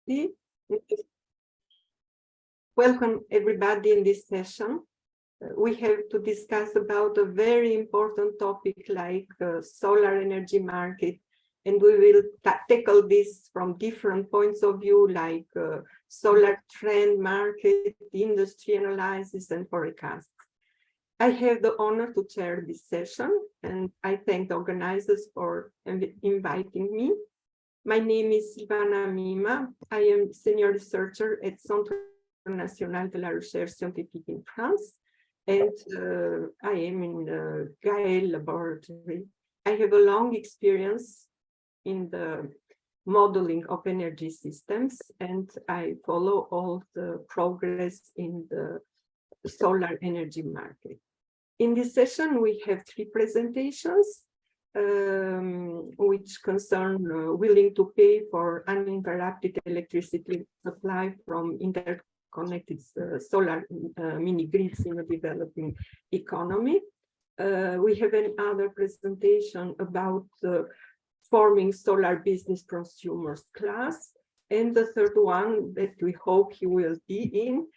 Beheshti. Welcome everybody in this session. We have to discuss about a very important topic like solar energy market, and we will tackle this from different points of view like solar trend market, industry analysis, and forecasts. I have the honor to chair this session, and I thank the organizers for inviting me. My name is Silvana Mima. I am senior researcher at Centre National de la Recherche Scientifique in France, and I am in the GAEL laboratory. I have a long experience in the modeling of energy systems, and I follow all the progress in the solar energy market. In this session, we have 3 presentations, which concern willing to pay for uninterrupted electricity supply from interconnected solar mini grids in a developing economy. We have another presentation about forming solar business prosumers class, and the third one that we hope you will be in,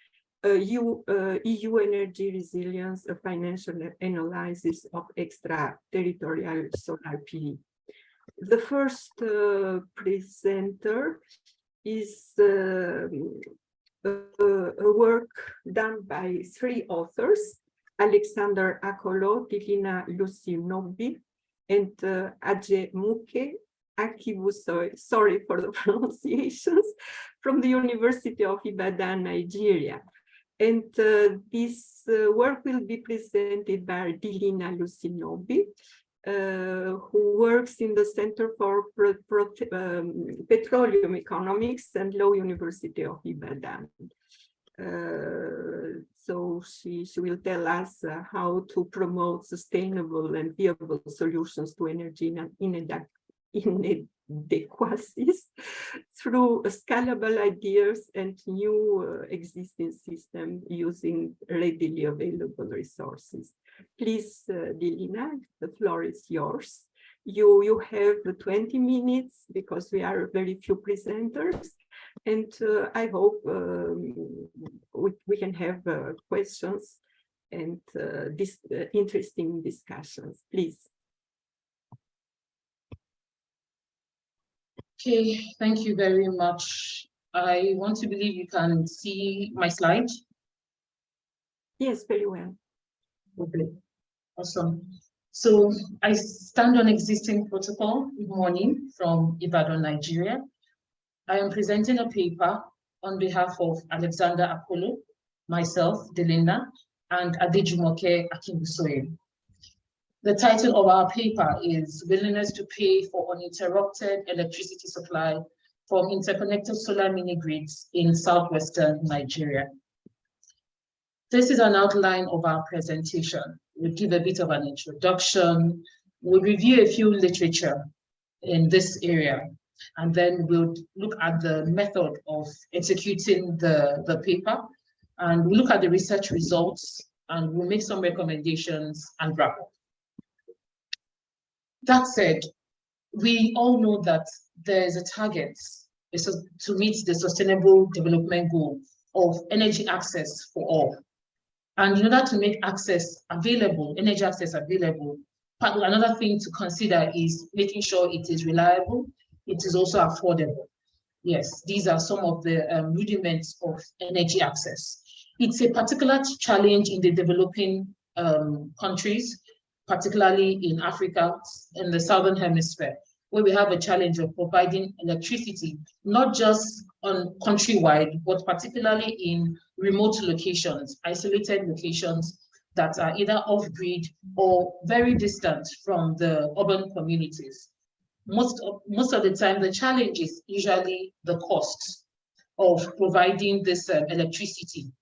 EU energy resilience, a financial analysis of extra-territorial solar PV. The first presenter is a work done by 3 authors, Alexander Akolo, Dilinna Nwobi, and Ajay Muke Akibusoy, sorry for the pronunciations, from the University of Ibadan, Nigeria. And this work will be presented by Dilinna Nwobi, who works in the Center for Petroleum Economics and Law University of Ibadan. So she will tell us how to promote sustainable and viable solutions to energy inadequacies through scalable ideas and new existing systems using readily available resources. Please, Dilinna, the floor is yours. You have 20 minutes because we are very few presenters, and I hope we can have questions and interesting discussions. Please. Okay, thank you very much. I want to believe you can see my slide. Yes, very well. Okay, awesome. So I stand on existing protocol. Good morning from Ibadan, Nigeria. I am presenting a paper on behalf of Alexander Akolo, myself, Dilinna, and Adejumoke Akinbusoye. The title of our paper is Willingness to Pay for Uninterrupted Electricity Supply from Interconnected Solar Mini Grids in Southwestern Nigeria. This is an outline of our presentation. We'll give a bit of an introduction. We'll review a few literature in this area, and then we'll look at the method of executing the paper, and we'll look at the research results, and we'll make some recommendations and wrap up. That said, we all know that there is a target to meet the Sustainable Development Goal of energy access for all. And in order to make access available, energy access available, another thing to consider is making sure it is reliable, it is also affordable. Yes, these are some of the rudiments of energy access. It's a particular challenge in the developing countries, particularly in Africa, in the Southern Hemisphere, where we have a challenge of providing electricity, not just on countrywide, but particularly in remote locations, isolated locations that are either off-grid or very distant from the urban communities. Most of the time, the challenge is usually the cost of providing this electricity.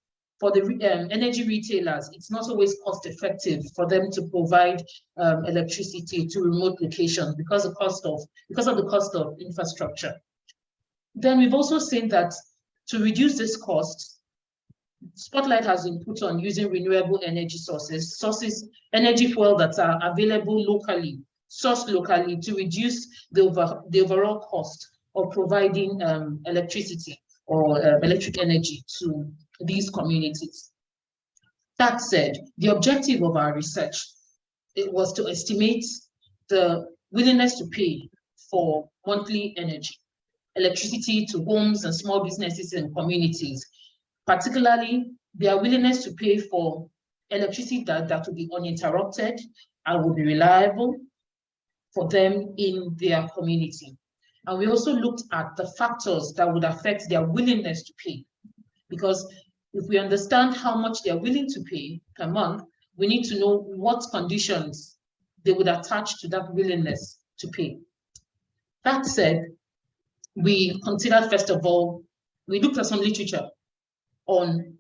For the energy retailers, it's not always cost effective for them to provide electricity to remote locations because of the cost of infrastructure. Then we've also seen that to reduce this cost, spotlight has been put on using renewable energy sources, energy fuel that are available locally, sourced locally, to reduce the overall cost of providing electricity or electric energy to these communities. That said, the objective of our research, it was to estimate the willingness to pay for monthly electricity to homes and small businesses and communities, particularly their willingness to pay for electricity that will be uninterrupted and will be reliable for them in their community. And we also looked at the factors that would affect their willingness to pay, because if we understand how much they're willing to pay per month, we need to know what conditions they would attach to that willingness to pay. That said, we considered, first of all, we looked at some literature on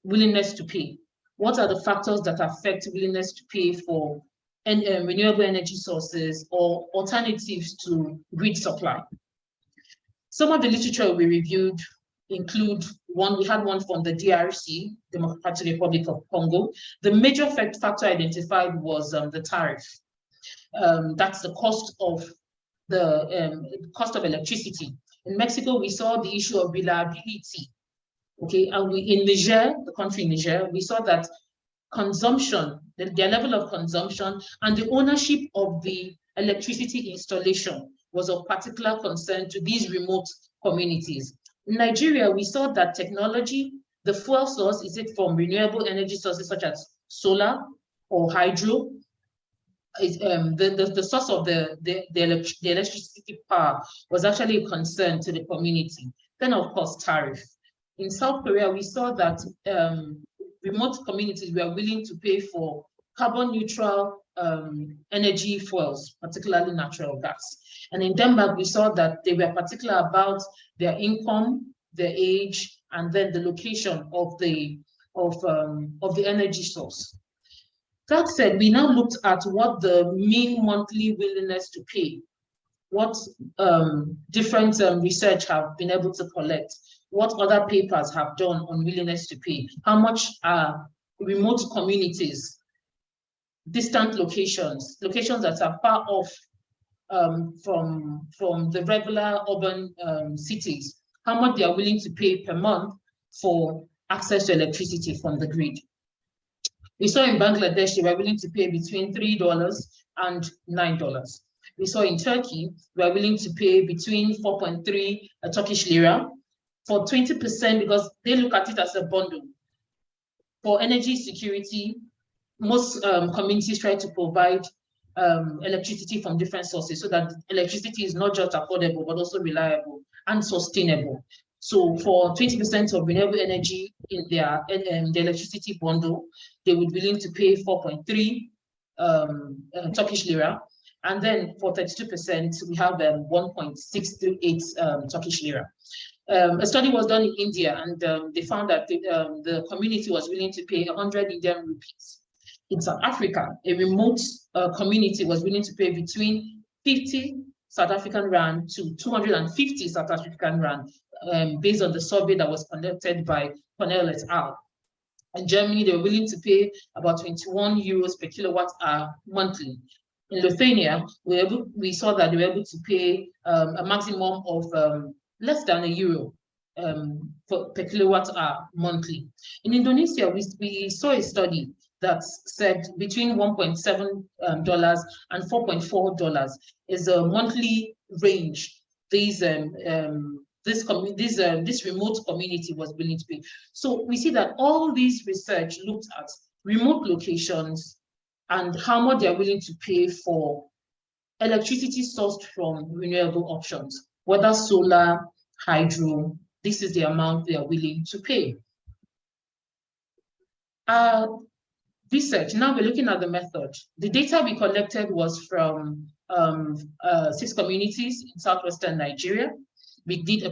willingness to pay. What are the factors that affect willingness to pay for renewable energy sources or alternatives to grid supply? Some of the literature we reviewed include we had one from the DRC, Democratic Republic of Congo. The major factor identified was the tariff. That's the cost of electricity. In Mexico, we saw the issue of reliability. Okay, and in Niger, the country Niger, we saw that consumption, their level of consumption and the ownership of the electricity installation was of particular concern to these remote communities. In Nigeria, we saw that technology, the fuel source, is it from renewable energy sources such as solar or hydro? The source of the electricity power was actually a concern to the community. Then, of course, tariff. In South Korea, we saw that remote communities were willing to pay for carbon neutral energy fuels, particularly natural gas. And in Denmark, we saw that they were particular about their income, their age, and then the location of the energy source. That said, we now looked at what the mean monthly willingness to pay, what different research have been able to collect, what other papers have done on willingness to pay, how much are remote communities, distant locations that are far off from the regular urban cities, how much they are willing to pay per month for access to electricity from the grid. We saw in Bangladesh, they were willing to pay between $3 and $9. We saw in Turkey, we are willing to pay between 4.3 Turkish lira for 20%, because they look at it as a bundle. For energy security, most communities try to provide electricity from different sources so that electricity is not just affordable, but also reliable and sustainable. So for 20% of renewable energy in their the electricity bundle, they would be willing to pay 4.3 Turkish lira. And then for 32%, we have 1.638 Turkish lira. A study was done in India, and they found that the community was willing to pay 100 Indian rupees. In South Africa, a remote community was willing to pay between 50 South African rand to 250 South African rand, based on the survey that was conducted by Cornell et al. In Germany, they were willing to pay about 21 euros per kilowatt hour monthly. In Lithuania, we saw that they were able to pay a maximum of less than €1 per kilowatt hour monthly. In Indonesia, we saw a study that said between $1.7 and $4.4 is a monthly range this remote community was willing to pay. So we see that all these research looked at remote locations and how much they are willing to pay for electricity sourced from renewable options, whether solar, hydro. This is the amount they are willing to pay. Research, now we're looking at the method. The data we collected was from 6 communities in southwestern Nigeria. We did a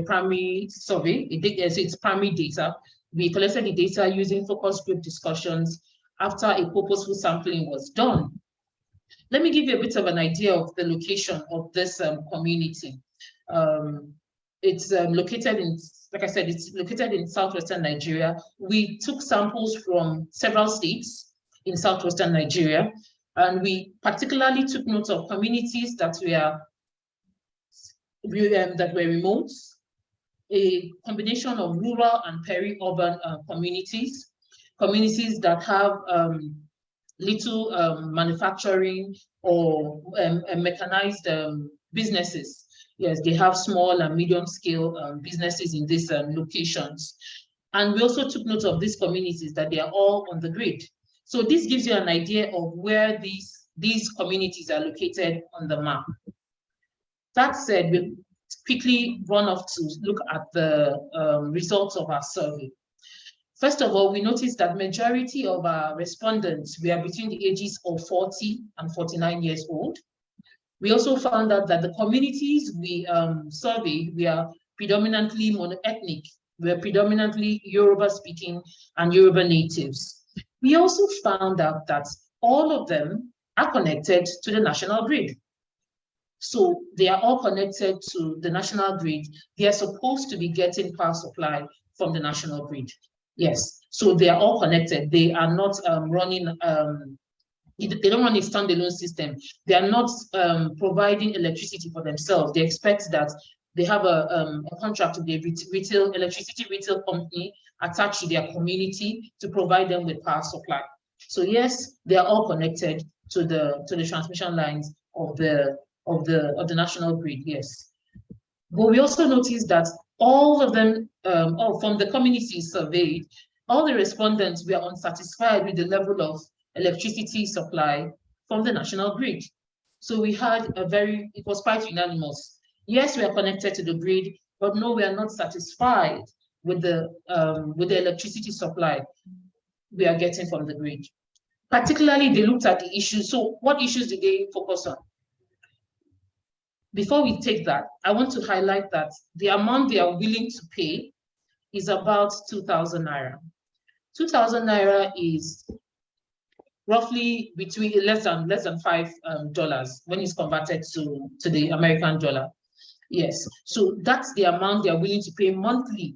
primary survey. It's primary data. We collected the data using focus group discussions after a purposeful sampling was done. Let me give you a bit of an idea of the location of this community. It's located in, like I said, it's located in southwestern Nigeria. We took samples from several states in southwestern Nigeria, and we particularly took note of communities that were that were remote, a combination of rural and peri-urban communities that have little manufacturing or mechanized businesses. Yes, they have small and medium scale businesses in these locations. And we also took note of these communities that they are all on the grid. So this gives you an idea of where these communities are located on the map. That said, we'll quickly run off to look at the results of our survey. First of all, we noticed that majority of our respondents were between the ages of 40 and 49 years old. We also found out that the communities we surveyed were predominantly monoethnic, were predominantly Yoruba-speaking and Yoruba natives. We also found out that all of them are connected to the national grid. So they are all connected to the national grid. They are supposed to be getting power supply from the national grid. Yes, so they are all connected. They are not running they don't run a standalone system. They are not providing electricity for themselves. They expect that they have a contract with the electricity retail company attached to their community to provide them with power supply. So yes, they are all connected to the transmission lines of the national grid. Yes, but we also noticed that all of them, from the communities surveyed, all the respondents were unsatisfied with the level of electricity supply from the national grid. So we had it was quite unanimous. Yes, we are connected to the grid, but no, we are not satisfied with the electricity supply we are getting from the grid. Particularly, they looked at the issues. So what issues did they focus on? Before we take that, I want to highlight that the amount they are willing to pay is about 2,000 naira. 2,000 naira is roughly between less than $5 when it's converted to the American dollar. Yes, so that's the amount they are willing to pay monthly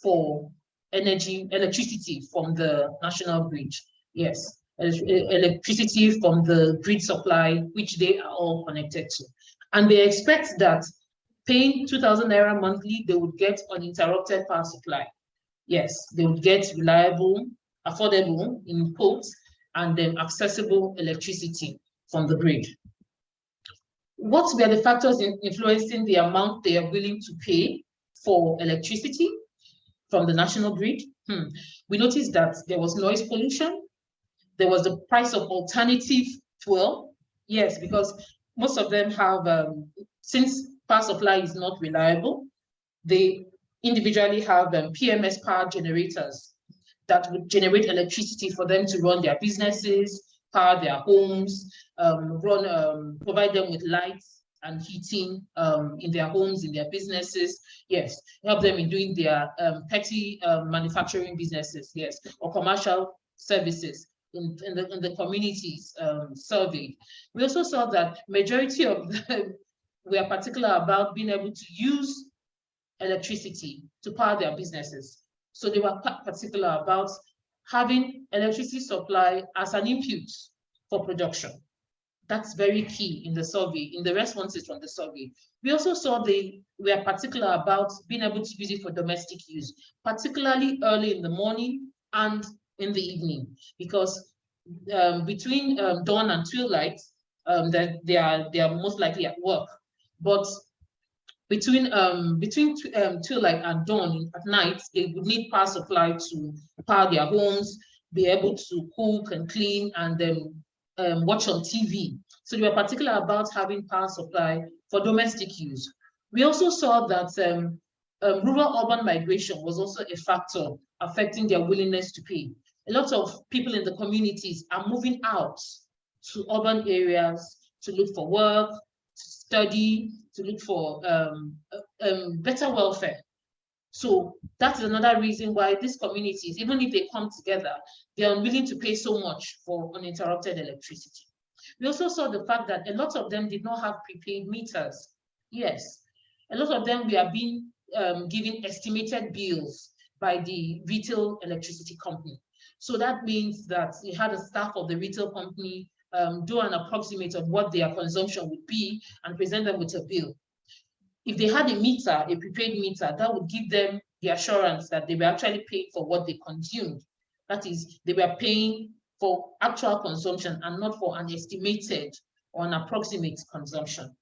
for electricity from the national grid. Yes, electricity from the grid supply, which they are all connected to. And they expect that paying 2,000 naira monthly, they would get uninterrupted power supply. Yes, they would get reliable, affordable, in quotes, and then accessible electricity from the grid. What were the factors influencing the amount they are willing to pay for electricity from the national grid? We noticed that there was noise pollution. There was the price of alternative fuel. Yes, because most of them have, since power supply is not reliable, they individually have PMS power generators that would generate electricity for them to run their businesses, power their homes, provide them with lights and heating in their homes, in their businesses. Yes, help them in doing their petty manufacturing businesses, yes, or commercial services in the communities surveyed. We also saw that majority of them were particular about being able to use electricity to power their businesses. So they were particular about having electricity supply as an input for production. That's very key in the survey, in the responses from the survey. We also saw they were particular about being able to use it for domestic use, particularly early in the morning and in the evening, because between dawn and twilight, they are most likely at work. But between twilight and dawn at night, they would need power supply to power their homes, be able to cook and clean, and then watch on TV. So they were particular about having power supply for domestic use. We also saw that rural-urban migration was also a factor affecting their willingness to pay. A lot of people in the communities are moving out to urban areas to look for work, to study, to look for better welfare. So that's another reason why these communities, even if they come together, they are unwilling to pay so much for uninterrupted electricity. We also saw the fact that a lot of them did not have prepaid meters. Yes, a lot of them were being given estimated bills by the retail electricity company. So that means that they had a staff of the retail company do an approximate of what their consumption would be and present them with a bill. if they had a meter, a prepaid meter, that would give them the assurance that they were actually paying for what they consumed. That is, they were paying for actual consumption and not for an estimated or an approximate consumption.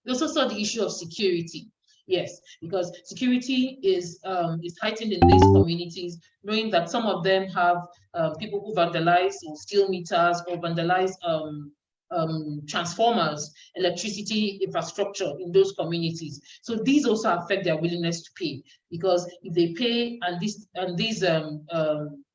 We also saw the issue of security. Yes, because security is heightened in these communities, knowing that some of them have people who vandalize or steal meters or vandalize transformers, electricity infrastructure in those communities. So these also affect their willingness to pay, because if they pay and this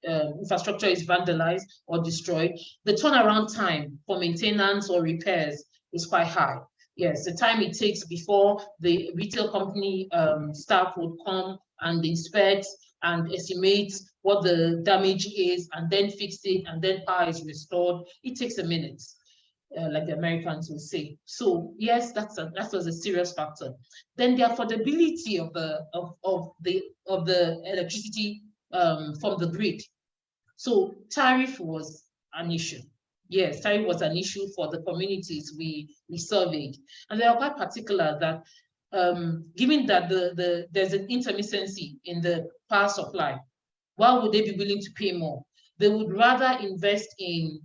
infrastructure is vandalized or destroyed, the turnaround time for maintenance or repairs is quite high. Yes, the time it takes before the retail company staff would come and inspect and estimate what the damage is and then fix it and then power is restored, it takes a minute. Like the Americans will say. So yes, that was a serious factor. Then the affordability of the electricity from the grid. So tariff was an issue. Yes, tariff was an issue for the communities we surveyed, and they are quite particular that given that there's an intermittency in the power supply, why would they be willing to pay more? They would rather invest in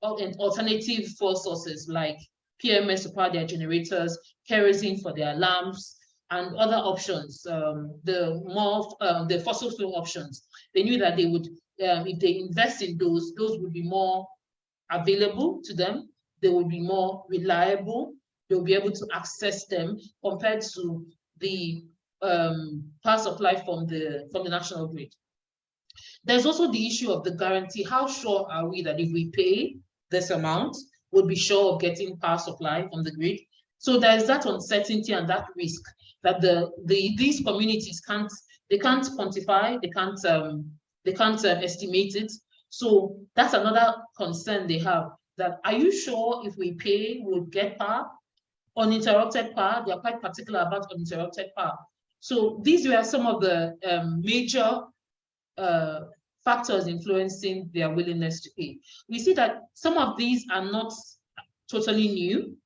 alternative fuel sources like PMS to power their generators, kerosene for their lamps, and other options. The fossil fuel options. They knew that they would, if they invest in those would be more available to them. They would be more reliable. They'll be able to access them compared to the power supply from the national grid. There's also the issue of the guarantee. How sure are we that if we pay this amount, we'll be sure of getting power supply from the grid? So there's that uncertainty and that risk that these communities can't quantify, they can't estimate it. So that's another concern they have, that are you sure if we pay, we'll get power? Uninterrupted power, they're quite particular about uninterrupted power. So these were some of the major factors influencing their willingness to pay. We see that some of these are not totally new,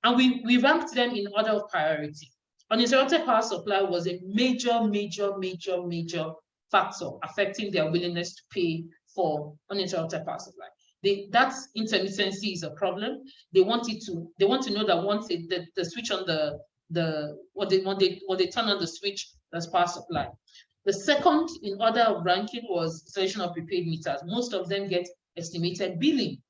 and we ranked them in order of priority. Uninterrupted power supply was a major factor affecting their willingness to pay for uninterrupted power supply. That intermittency is a problem. They want to know that once the switch on when they turn on the switch, there's power supply. The second in order of ranking was installation of prepaid meters. Most of them get estimated billing.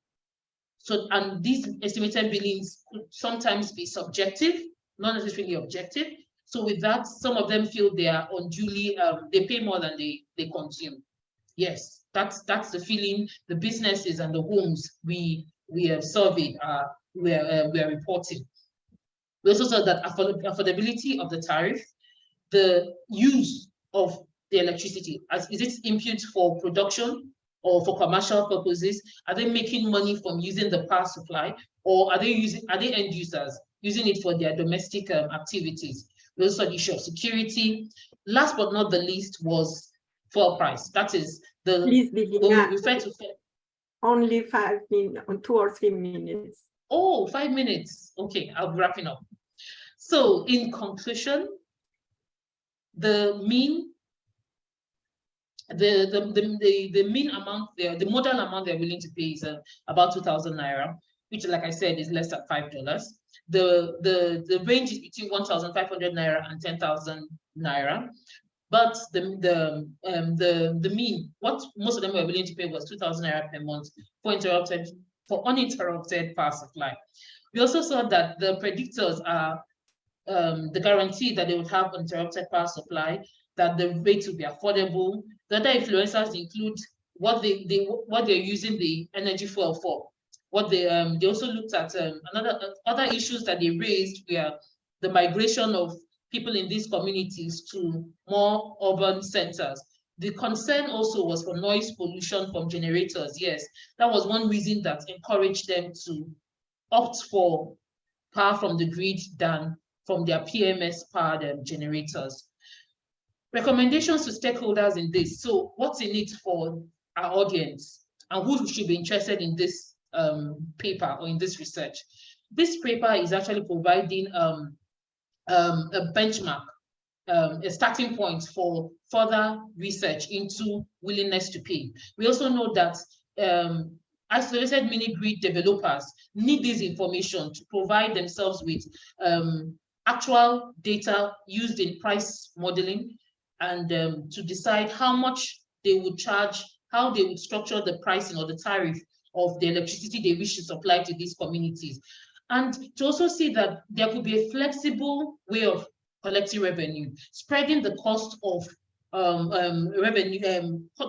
So, and these estimated billings could sometimes be subjective, not necessarily objective. So with that, some of them feel they are unduly, they pay more than they consume. Yes, that's the feeling the businesses and the homes we have surveyed we are reporting. We also saw that affordability of the tariff, the use of the electricity, is it input for production or for commercial purposes? Are they making money from using the power supply, or are they end users using it for their domestic activities? We also saw the issue of security. Last but not the least was fuel price. That is the we refer to only 5 minutes, 2 or 3 minutes. Oh, 5 minutes. Okay, I'll be wrapping up. So in conclusion, the mean amount, the modal amount they're willing to pay is about 2,000 naira, which, like I said, is less than $5. The range is between 1,500 naira and 10,000 naira. But the mean, what most of them were willing to pay was 2,000 naira per month for uninterrupted power supply. We also saw that the predictors are the guarantee that they would have uninterrupted power supply, that the rates will be affordable. The other influencers include what they're using the energy fuel for. What they also looked at other issues that they raised were the migration of people in these communities to more urban centers. The concern also was for noise pollution from generators. Yes, that was one reason that encouraged them to opt for power from the grid than from their PMS powered generators. Recommendations to stakeholders in this. So what's in it for our audience, and who should be interested in this paper or in this research? This paper is actually providing a benchmark, a starting point for further research into willingness to pay. We also know that isolated mini-grid developers need this information to provide themselves with actual data used in price modeling and to decide how much they would charge, how they would structure the pricing or the tariff of the electricity they wish to supply to these communities. And to also see that there could be a flexible way of collecting revenue, spreading the cost of revenue,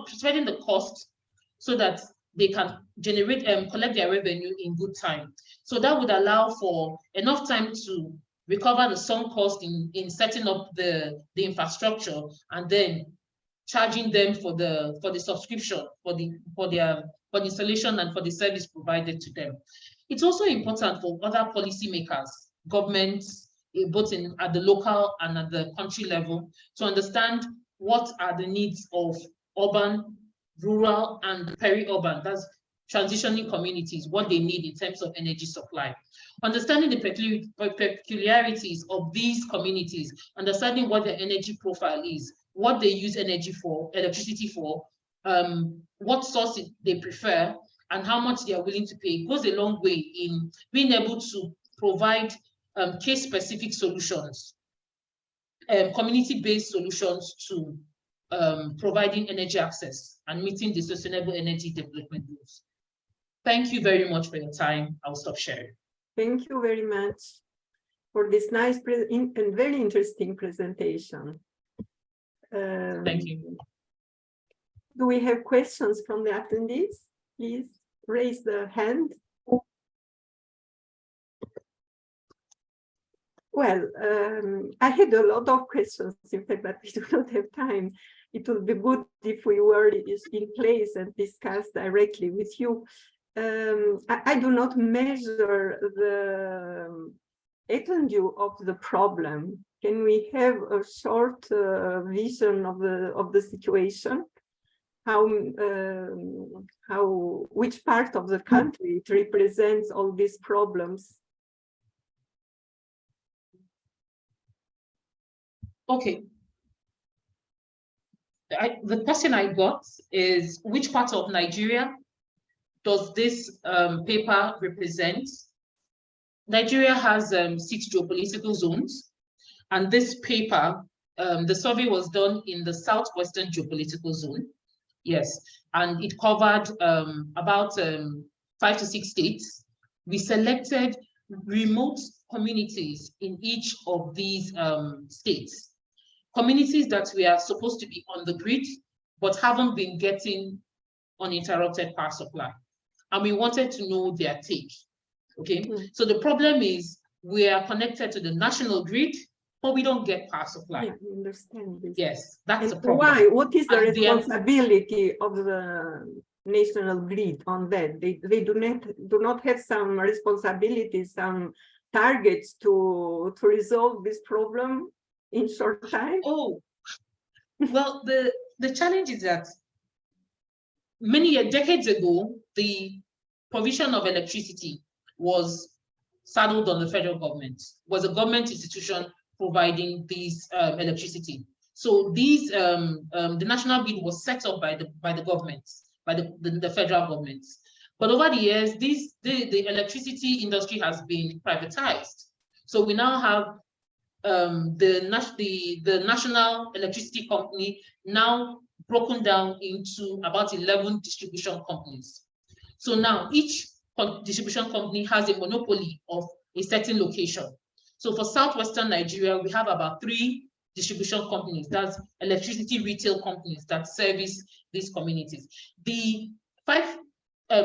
spreading the cost so that they can generate collect their revenue in good time. So that would allow for enough time to recover the sunk cost in setting up the infrastructure and then charging them for the subscription for the installation and for the service provided to them. It's also important for other policymakers, governments, both at the local and at the country level, to understand what are the needs of urban, rural, and peri-urban, that's transitioning communities, what they need in terms of energy supply. Understanding the peculiarities of these communities, understanding what their energy profile is, what they use electricity for, what source they prefer, and how much they are willing to pay, goes a long way in being able to provide case-specific solutions, community-based solutions to providing energy access and meeting the sustainable energy development goals. Thank you very much for your time. I'll stop sharing. Thank you very much for this nice and very interesting presentation. Thank you. Do we have questions from the attendees? Please raise the hand. Well, I had a lot of questions, in fact, but we do not have time. It would be good if we were in place and discuss directly with you. I do not measure the etendue of the problem. Can we have a short vision of the situation? Which part of the country it represents all these problems? Okay. The question I got is, which part of Nigeria does this paper represent? Nigeria has 6 geopolitical zones, and this paper, the survey was done in the southwestern geopolitical zone. Yes, and it covered about 5 to 6 states. We selected remote communities in each of these states. Communities that we are supposed to be on the grid, but haven't been getting uninterrupted power supply. And we wanted to know their take, okay? So the problem is we are connected to the national grid, but we don't get power supply. Yeah, I understand this. Yes, that's the And problem. why? What is the responsibility of the national grid on that? They do not have some responsibilities, some targets to resolve this problem in short time? Oh, well, the challenge is that many decades ago, the provision of electricity was saddled on the federal government, was a government institution providing these electricity. So these the national grid was set up by the government, by the federal government. But over the years, the electricity industry has been privatized. So we now have the National Electricity Company now broken down into about 11 distribution companies. So now each distribution company has a monopoly of a certain location. So for southwestern Nigeria, we have about 3 distribution companies, that's electricity retail companies that service these communities. The 5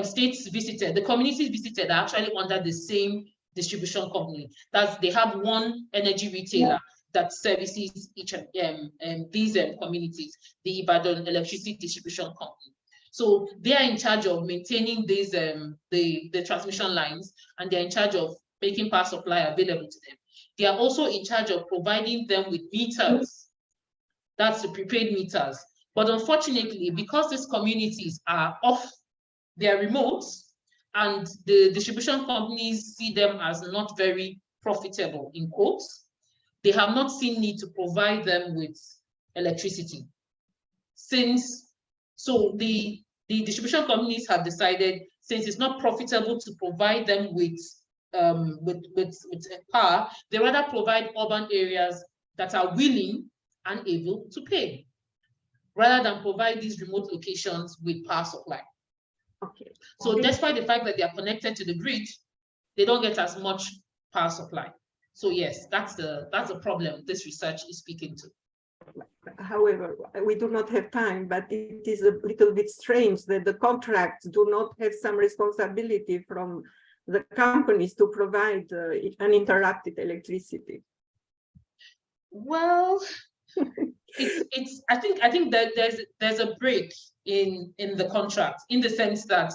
states visited, the communities visited are actually under the same distribution company. That's, they have one energy retailer that services each of these communities, the Ibadan Electricity Distribution Company. So they are in charge of maintaining these the transmission lines, and they're in charge of making power supply available to them. They are also in charge of providing them with meters. That's the prepaid meters. But unfortunately, because these communities are off their remotes, and the distribution companies see them as not very profitable, in quotes, they have not seen need to provide them with electricity. So the distribution companies have decided, since it's not profitable to provide them with power, they rather provide urban areas that are willing and able to pay, rather than provide these remote locations with power supply. Okay. So despite the fact that they are connected to the grid, they don't get as much power supply. So yes, that's the problem this research is speaking to. However, we do not have time, but it is a little bit strange that the contracts do not have some responsibility from the companies to provide uninterrupted electricity. Well, I think that there's a break in the contract, in the sense that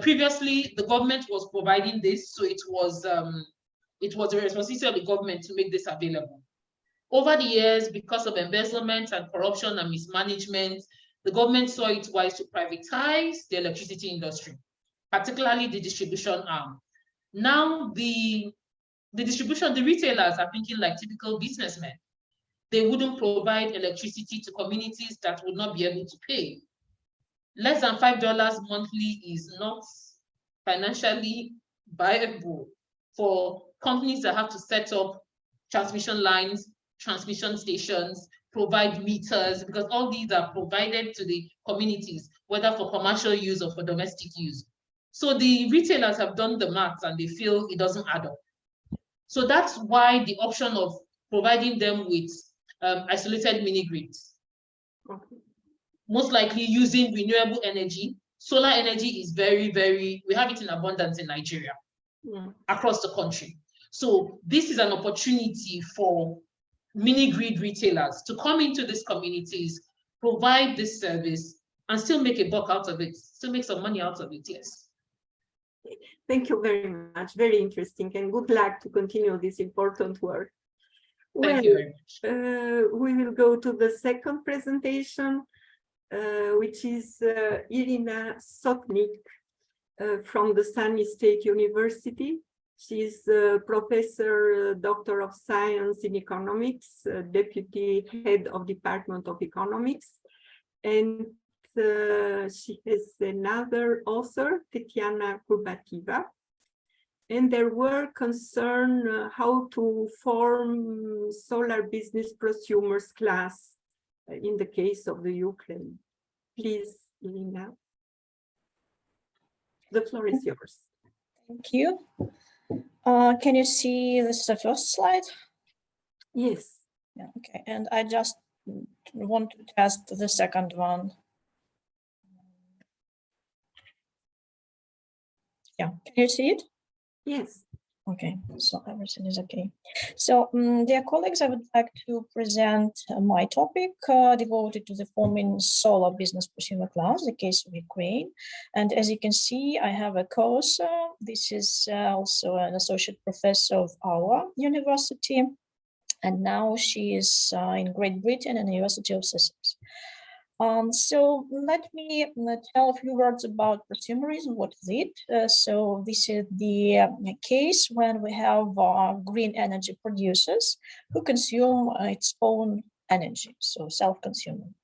previously the government was providing this, so it was the responsibility of the government to make this available. Over the years, because of embezzlement and corruption and mismanagement, the government saw it wise to privatize the electricity industry, particularly the distribution arm. Now the retailers are thinking like typical businessmen. They wouldn't provide electricity to communities that would not be able to pay. Less than $5 monthly is not financially viable for companies that have to set up transmission lines, transmission stations, provide meters, because all these are provided to the communities, whether for commercial use or for domestic use. So the retailers have done the maths and they feel it doesn't add up. So that's why the option of providing them with isolated mini grids, most likely using renewable energy. Solar energy is very, we have it in abundance in Nigeria, across the country. So this is an opportunity for mini grid retailers to come into these communities, provide this service, and still make a buck out of it, still make some money out of it, yes. Thank you very much. Very interesting, and good luck to continue this important work. Thank you very much. We will go to the second presentation, which is Iryna Sotnyk from the Sumy State University. She's a professor, doctor of science in economics, deputy head of Department of Economics. And she has another author, Tatiana Kurbativa. And their work concern how to form solar business prosumers class in the case of the Ukraine. Please, Iryna. The floor is yours. Thank you. Can you see this is the first slide? Yes. Yeah, okay. And I just want to test the second one. Yeah, can you see it? Yes. Okay, so everything is okay. So, dear colleagues, I would like to present my topic devoted to the forming solar business prosumer class, the case of Ukraine. And as you can see, I have a co-author. This is also an associate professor of our university. And now she is in Great Britain and the University of Sussex. So let me tell a few words about prosumerism. What is it? So this is the case when we have green energy producers who consume its own energy, so self-consuming.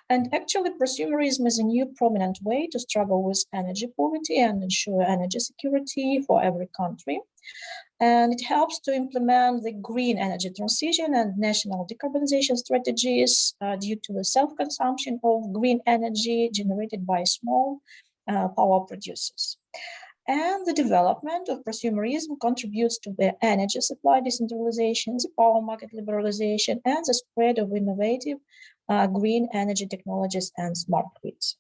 And actually, prosumerism is a new prominent way to struggle with energy poverty and ensure energy security for every country. And it helps to implement the green energy transition and national decarbonization strategies due to the self-consumption of green energy generated by small power producers. And the development of prosumerism contributes to the energy supply decentralization, the power market liberalization, and the spread of innovative green energy technologies and smart grids.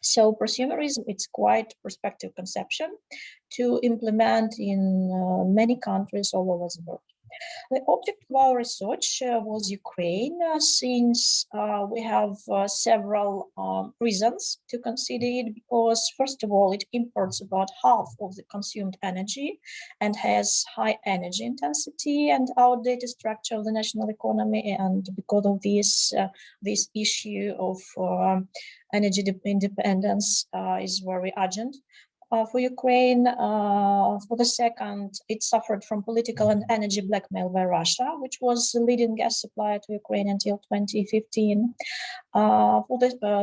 So prosumerism, it's quite prospective conception to implement in many countries all over the world. The object of our research was Ukraine, since we have several reasons to consider it, because first of all, it imports about half of the consumed energy and has high energy intensity and outdated structure of the national economy. And because of this, this issue of energy independence is very urgent for Ukraine. For the second, it suffered from political and energy blackmail by Russia, which was the leading gas supplier to Ukraine until 2015.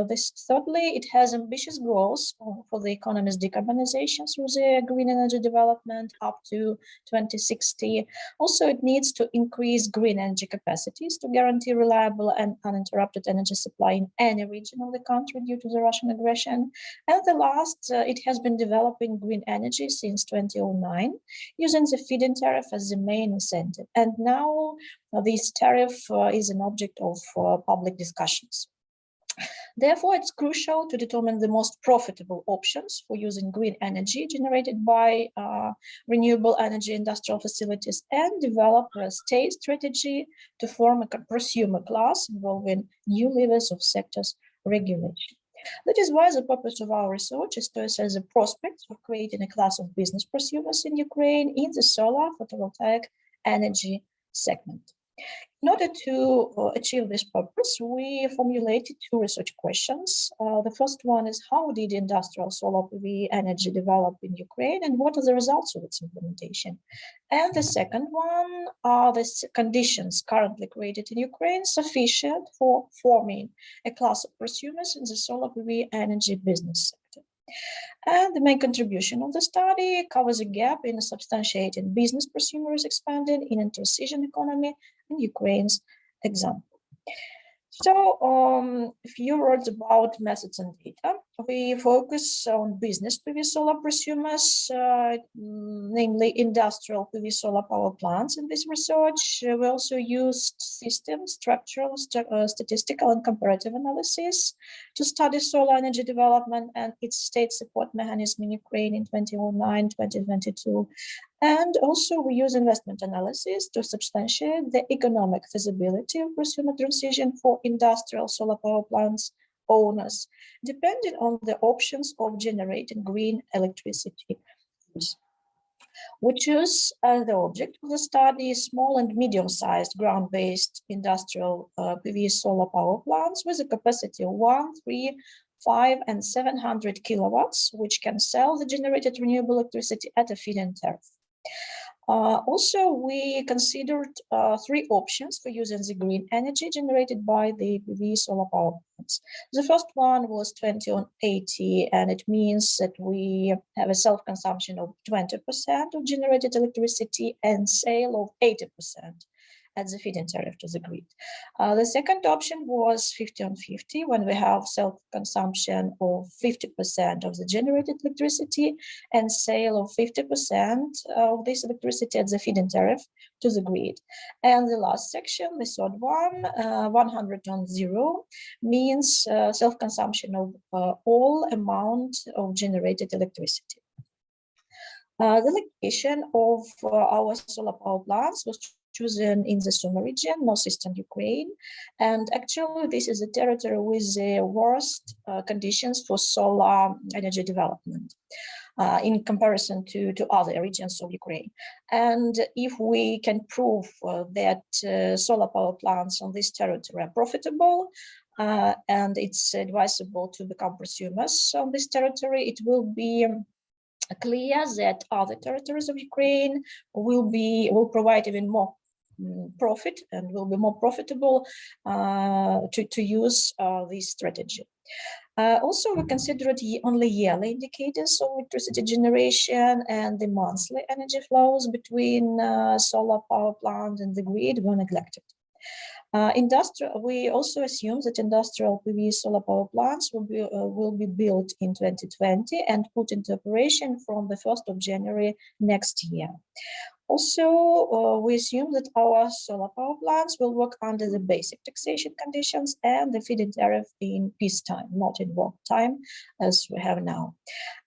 This thirdly, it has ambitious goals for the economy's decarbonization through the green energy development up to 2060. Also, it needs to increase green energy capacities to guarantee reliable and uninterrupted energy supply in any region of the country due to the Russian aggression. And the last, it has been developing green energy since 2009, using the feed-in tariff as the main incentive. And now this tariff is an object of public discussions. Therefore, it's crucial to determine the most profitable options for using green energy generated by renewable energy industrial facilities and develop a state strategy to form a prosumer class involving new levers of sector's regulation. That is why the purpose of our research is to assess the prospects of creating a class of business prosumers in Ukraine in the solar photovoltaic energy segment. In order to achieve this purpose, we formulated two research questions. The first one is, how did industrial solar PV energy develop in Ukraine and what are the results of its implementation? And the second one, are the conditions currently created in Ukraine sufficient for forming a class of prosumers in the solar PV energy business sector? And the main contribution of the study covers a gap in substantiating business prosumers expanding in interseason economy in Ukraine's example. So a few words about methods and data. We focus on business PV solar prosumers, namely industrial PV solar power plants in this research. We also used system, structural, statistical and comparative analysis to study solar energy development and its state support mechanism in Ukraine in 2009-2022. And also we use investment analysis to substantiate the economic feasibility of prosumer transition for industrial solar power plants owners, depending on the options of generating green electricity. We choose as the object of the study small and medium-sized ground-based industrial PV solar power plants with a capacity of 1, 3, 5, and 700 kilowatts, which can sell the generated renewable electricity at a feed-in tariff. Also, we considered three options for using the green energy generated by the PV solar power plants. The first one was 20 on 80, and it means that we have a self-consumption of 20% of generated electricity and sale of 80% at the feed-in tariff to the grid. The second option was 50 on 50, when we have self-consumption of 50% of the generated electricity and sale of 50% of this electricity at the feed-in tariff to the grid. And the last section, the third one, 100 on 0, means self-consumption of all amount of generated electricity. The location of our solar power plants was chosen in the Sumy region, northeastern Ukraine. And actually, this is a territory with the worst conditions for solar energy development in comparison to other regions of Ukraine. And if we can prove that solar power plants on this territory are profitable, and it's advisable to become prosumers on this territory, it will be clear that other territories of Ukraine will provide even more profit and will be more profitable to use this strategy. Also, we considered only yearly indicators of electricity generation, and the monthly energy flows between solar power plant and the grid were neglected. We also assume that industrial PV solar power plants will be built in 2020 and put into operation from the 1st of January next year. Also, we assume that our solar power plants will work under the basic taxation conditions and the feed-in tariff in peacetime, not in wartime, as we have now.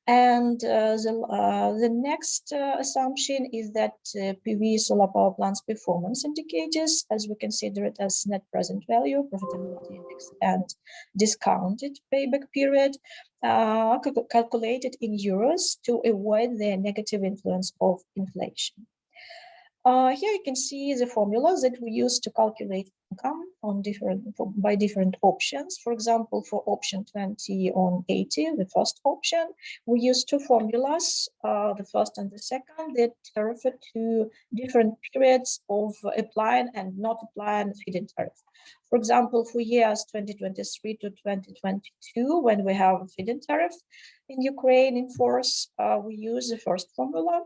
And the next assumption is that PV solar power plants performance indicators, as we consider it as net present value, profitability index, and discounted payback period, are calculated in euros to avoid the negative influence of inflation. Here you can see the formulas that we use to calculate income on by different options. For example, for option 20 on 80, the first option, we use two formulas, the first and the second, that refer to different periods of applying and not applying feed-in tariff. For example, for years 2023 to 2022, when we have a feed-in tariff in Ukraine in force, we use the first formula.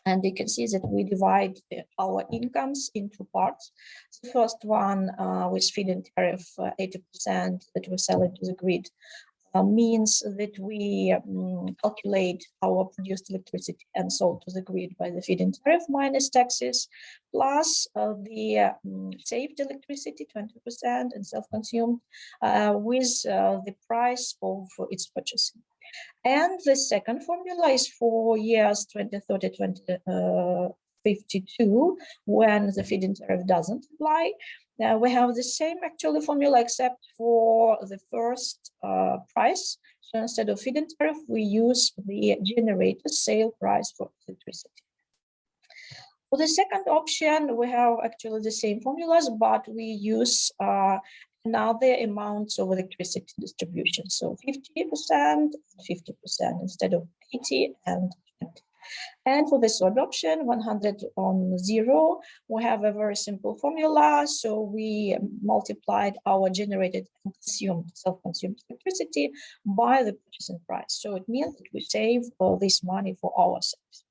And you can see that we divide our incomes into parts. The first one, with feed-in tariff 80% that we sell into the grid, means that we calculate our produced electricity and sold to the grid by the feed-in tariff minus taxes, plus the saved electricity 20% and self-consumed with the price of its purchasing. And the second formula is for years 2030, 2052, when the feed-in tariff doesn't apply. We have the same actually formula except for the first price. So instead of feed-in tariff, we use the generator sale price for electricity. For the second option, we have actually the same formulas, but we use another amounts of electricity distribution. So 50%, 50% instead of 80 and 20. And for the third option, 100 on 0, we have a very simple formula. So we multiplied our generated and consumed, self-consumed electricity by the purchasing price. So it means that we save all this money for ourselves.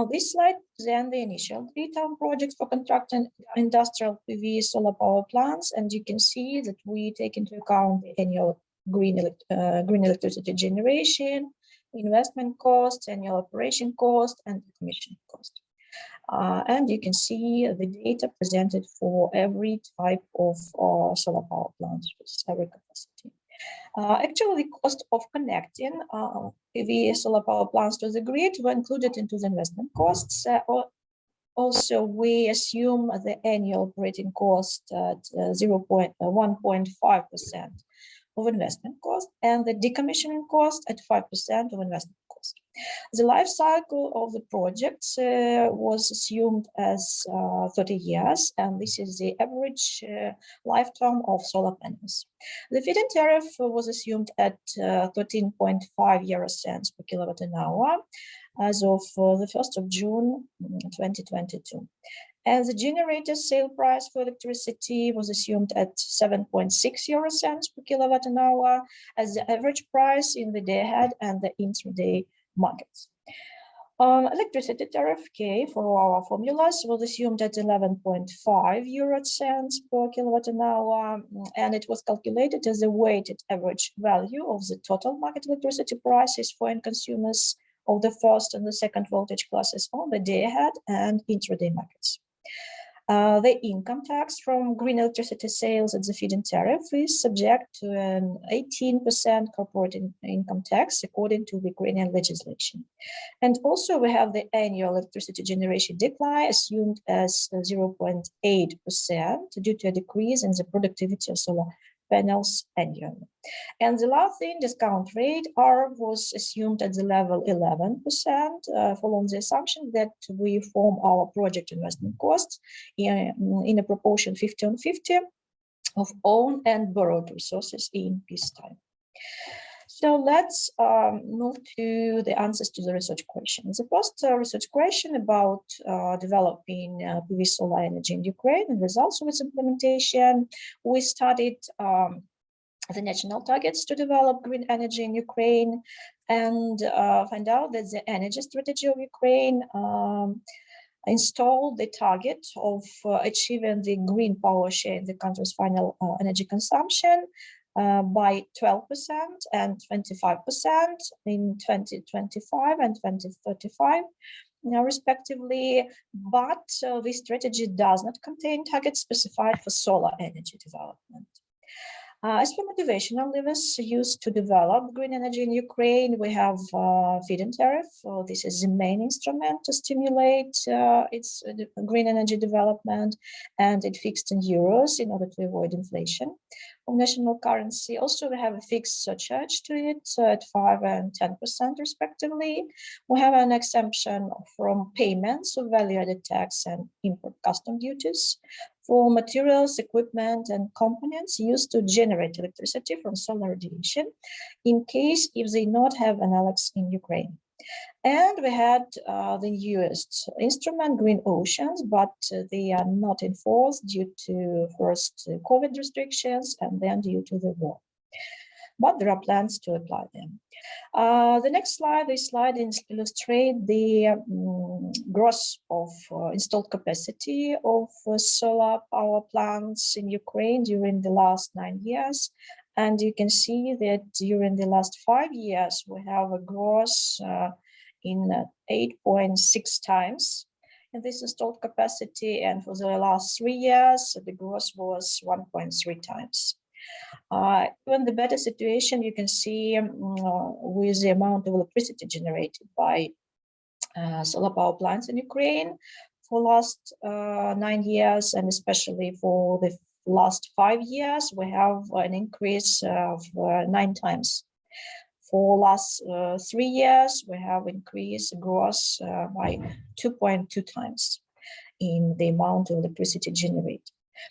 This slide presents the initial data on projects for constructing industrial PV solar power plants, and you can see that we take into account the annual green electricity generation, investment costs, annual operation cost, and commissioning cost. And you can see the data presented for every type of solar power plants with every capacity. Actually, the cost of connecting PV solar power plants to the grid were included into the investment costs. Also, we assume the annual operating cost at 1.5% of investment cost and the decommissioning cost at 5% of investment cost. The life cycle of the projects was assumed as 30 years, and this is the average lifetime of solar panels. The feed-in tariff was assumed at 13.5 euro cents per kilowatt an hour as of the 1st of June 2022. And the generator sale price for electricity was assumed at 7.6 euro cents per kilowatt an hour as the average price in the day-ahead and the intraday markets. Electricity tariff K for our formulas was assumed at 11.5 euro cents per kilowatt an hour, and it was calculated as a weighted average value of the total market electricity prices for end consumers of the first and the second voltage classes on the day-ahead and intraday markets. The income tax from green electricity sales at the feed-in tariff is subject to an 18% corporate income tax according to the Ukrainian legislation. And also we have the annual electricity generation decline assumed as 0.8% due to a decrease in the productivity of solar panels annually. And the last thing, discount rate R was assumed at the level 11%, following the assumption that we form our project investment costs in a proportion 50-on-50 of own and borrowed resources in peacetime. So let's move to the answers to the research questions. The first research question about developing PV solar energy in Ukraine and results of its implementation. We studied the national targets to develop green energy in Ukraine and find out that the energy strategy of Ukraine installed the target of achieving the green power share in the country's final energy consumption by 12% and 25% in 2025 and 2035, respectively. But this strategy does not contain targets specified for solar energy development. As for motivational levers used to develop green energy in Ukraine, we have feed-in tariff. This is the main instrument to stimulate its green energy development, and it fixed in euros in order to avoid inflation of national currency. Also, we have a fixed surcharge to it at 5% and 10% respectively. We have an exemption from payments of value-added tax and import custom duties for materials, equipment, and components used to generate electricity from solar radiation, in case if they not have analogs in Ukraine. And we had the newest instrument, Green Oceans, but they are not enforced due to first COVID restrictions and then due to the war. But there are plans to apply them. The next slide, this slide illustrates the gross of installed capacity of solar power plants in Ukraine during the last 9 years. And you can see that during the last 5 years, we have a gross in 8.6 times in this installed capacity. And for the last 3 years, the gross was 1.3 times. Even the better situation you can see with the amount of electricity generated by solar power plants in Ukraine for last 9 years, and especially for the last 5 years, we have an increase of 9 times. For last 3 years, we have increased gross by 2.2 times in the amount of electricity generated.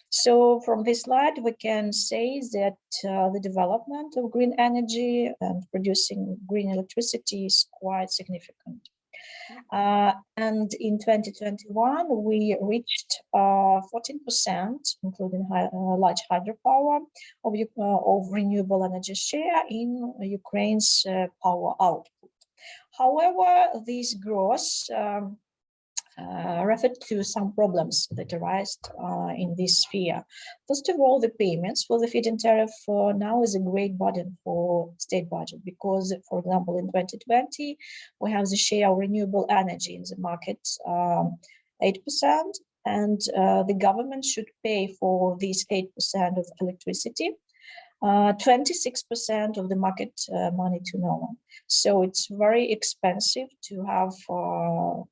So from this slide, we can say that the development of green energy and producing green electricity is quite significant. And in 2021, we reached 14%, including large hydropower, of renewable energy share in Ukraine's power output. However, this growth referred to some problems that arise in this sphere. First of all, the payments for the feed-in tariff now is a great burden for state budget because, for example, in 2020, we have the share of renewable energy in the market 8%, and the government should pay for this 8% of electricity 26% of the market money to no one. So it's very expensive to have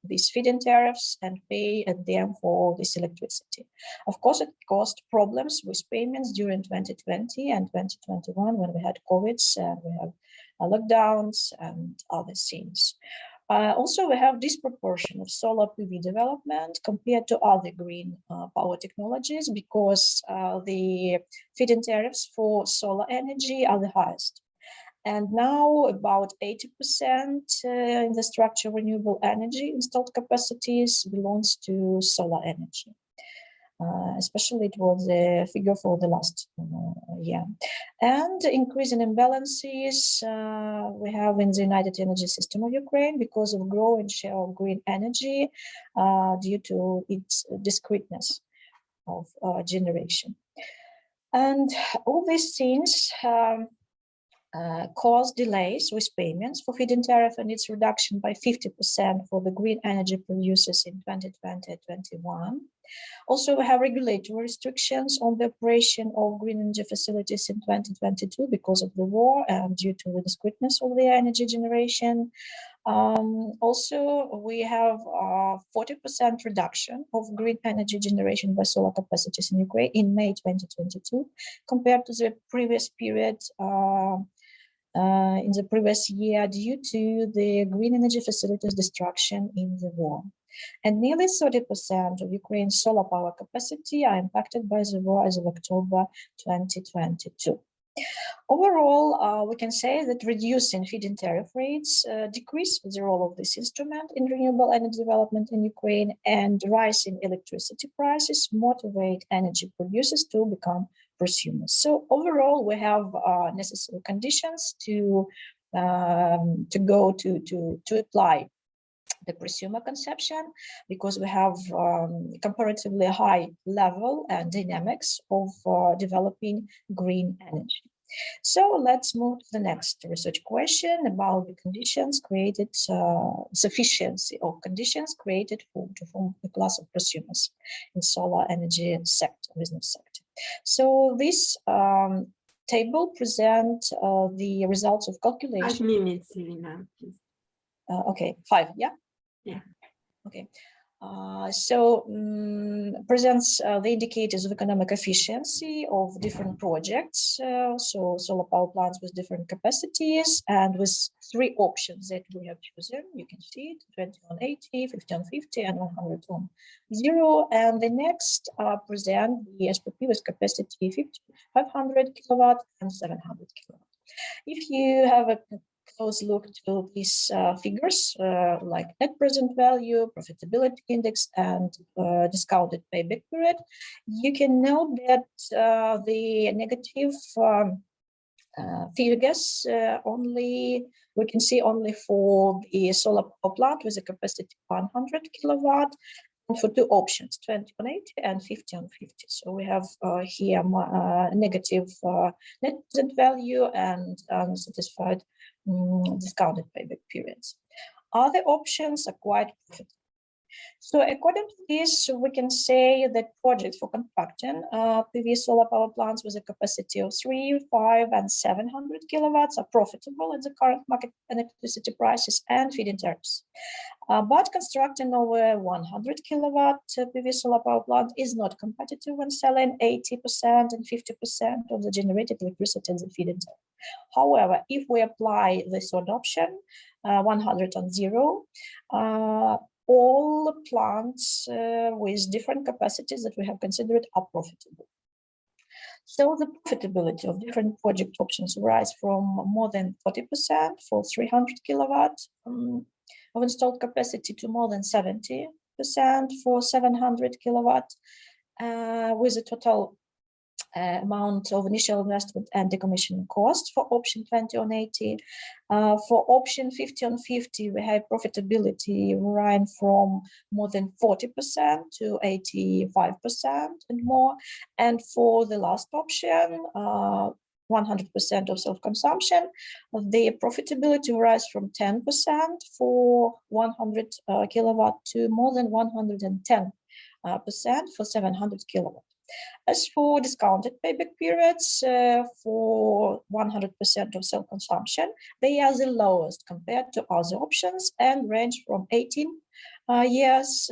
these feed-in tariffs and pay at them for this electricity. Of course, it caused problems with payments during 2020 and 2021 when we had COVID and we have lockdowns and other things. Also, we have disproportion of solar PV development compared to other green power technologies because the feed-in tariffs for solar energy are the highest. And now about 80% in the structure of renewable energy installed capacities belongs to solar energy. Especially it was the figure for the last year. And increasing imbalances we have in the United Energy System of Ukraine because of growing share of green energy due to its discreteness of generation. And all these things cause delays with payments for feed-in tariff and its reduction by 50% for the green energy producers in 2020-21. Also, we have regulatory restrictions on the operation of green energy facilities in 2022 because of the war and due to the discreteness of the energy generation. Also, we have 40% reduction of green energy generation by solar capacities in Ukraine in May 2022 compared to the previous period in the previous year due to the green energy facilities destruction in the war. And nearly 30% of Ukraine's solar power capacity are impacted by the war as of October 2022. Overall, we can say that reducing feed-in tariff rates decrease the role of this instrument in renewable energy development in Ukraine, and rising electricity prices motivate energy producers to become prosumers. So overall, we have necessary conditions to apply the prosumer conception, because we have comparatively high level and dynamics of developing green energy. So let's move to the next research question about the conditions created, sufficiency of conditions created to form a class of prosumers in solar energy sector, business sector. So this table presents the results of calculation. 5 minutes, Iryna, please. Okay, 5, yeah? Yeah. Okay. Presents the indicators of economic efficiency of different projects. So solar power plants with different capacities and with 3 options that we have chosen. You can see it, 20 on 80, 50 on 50, and 100 on 0. And the next present the SPP with capacity 500 kilowatt and 700 kilowatt. If you have a close look to these figures like net present value, profitability index, and discounted payback period, you can note that the negative figures we can see only for the solar power plant with a capacity 100 kilowatt, and for 2 options, 20 on 80 and 50 on 50. So we have here negative net present value and unsatisfied discounted payback periods. Other options are quite profitable. So according to this, we can say that projects for constructing PV solar power plants with a capacity of 3, 5, and 700 kilowatts are profitable at the current market electricity prices and feed-in tariffs. But constructing over 100 kilowatt PV solar power plant is not competitive when selling 80% and 50% of the generated electricity at the feed-in tariff. However, if we apply the third option, 100 on 0, all plants with different capacities that we have considered are profitable. So the profitability of different project options rise from more than 40% for 300 kilowatt of installed capacity to more than 70% for 700 kilowatt, with a total amount of initial investment and decommissioning costs for option 20 on 80. For option 50 on 50, we have profitability varying from more than 40% to 85% and more. And for the last option, 100% of self-consumption, the profitability rise from 10% for 100 kilowatt to more than 110% for 700 kilowatt. As for discounted payback periods for 100% of self-consumption, they are the lowest compared to other options and range from 18 years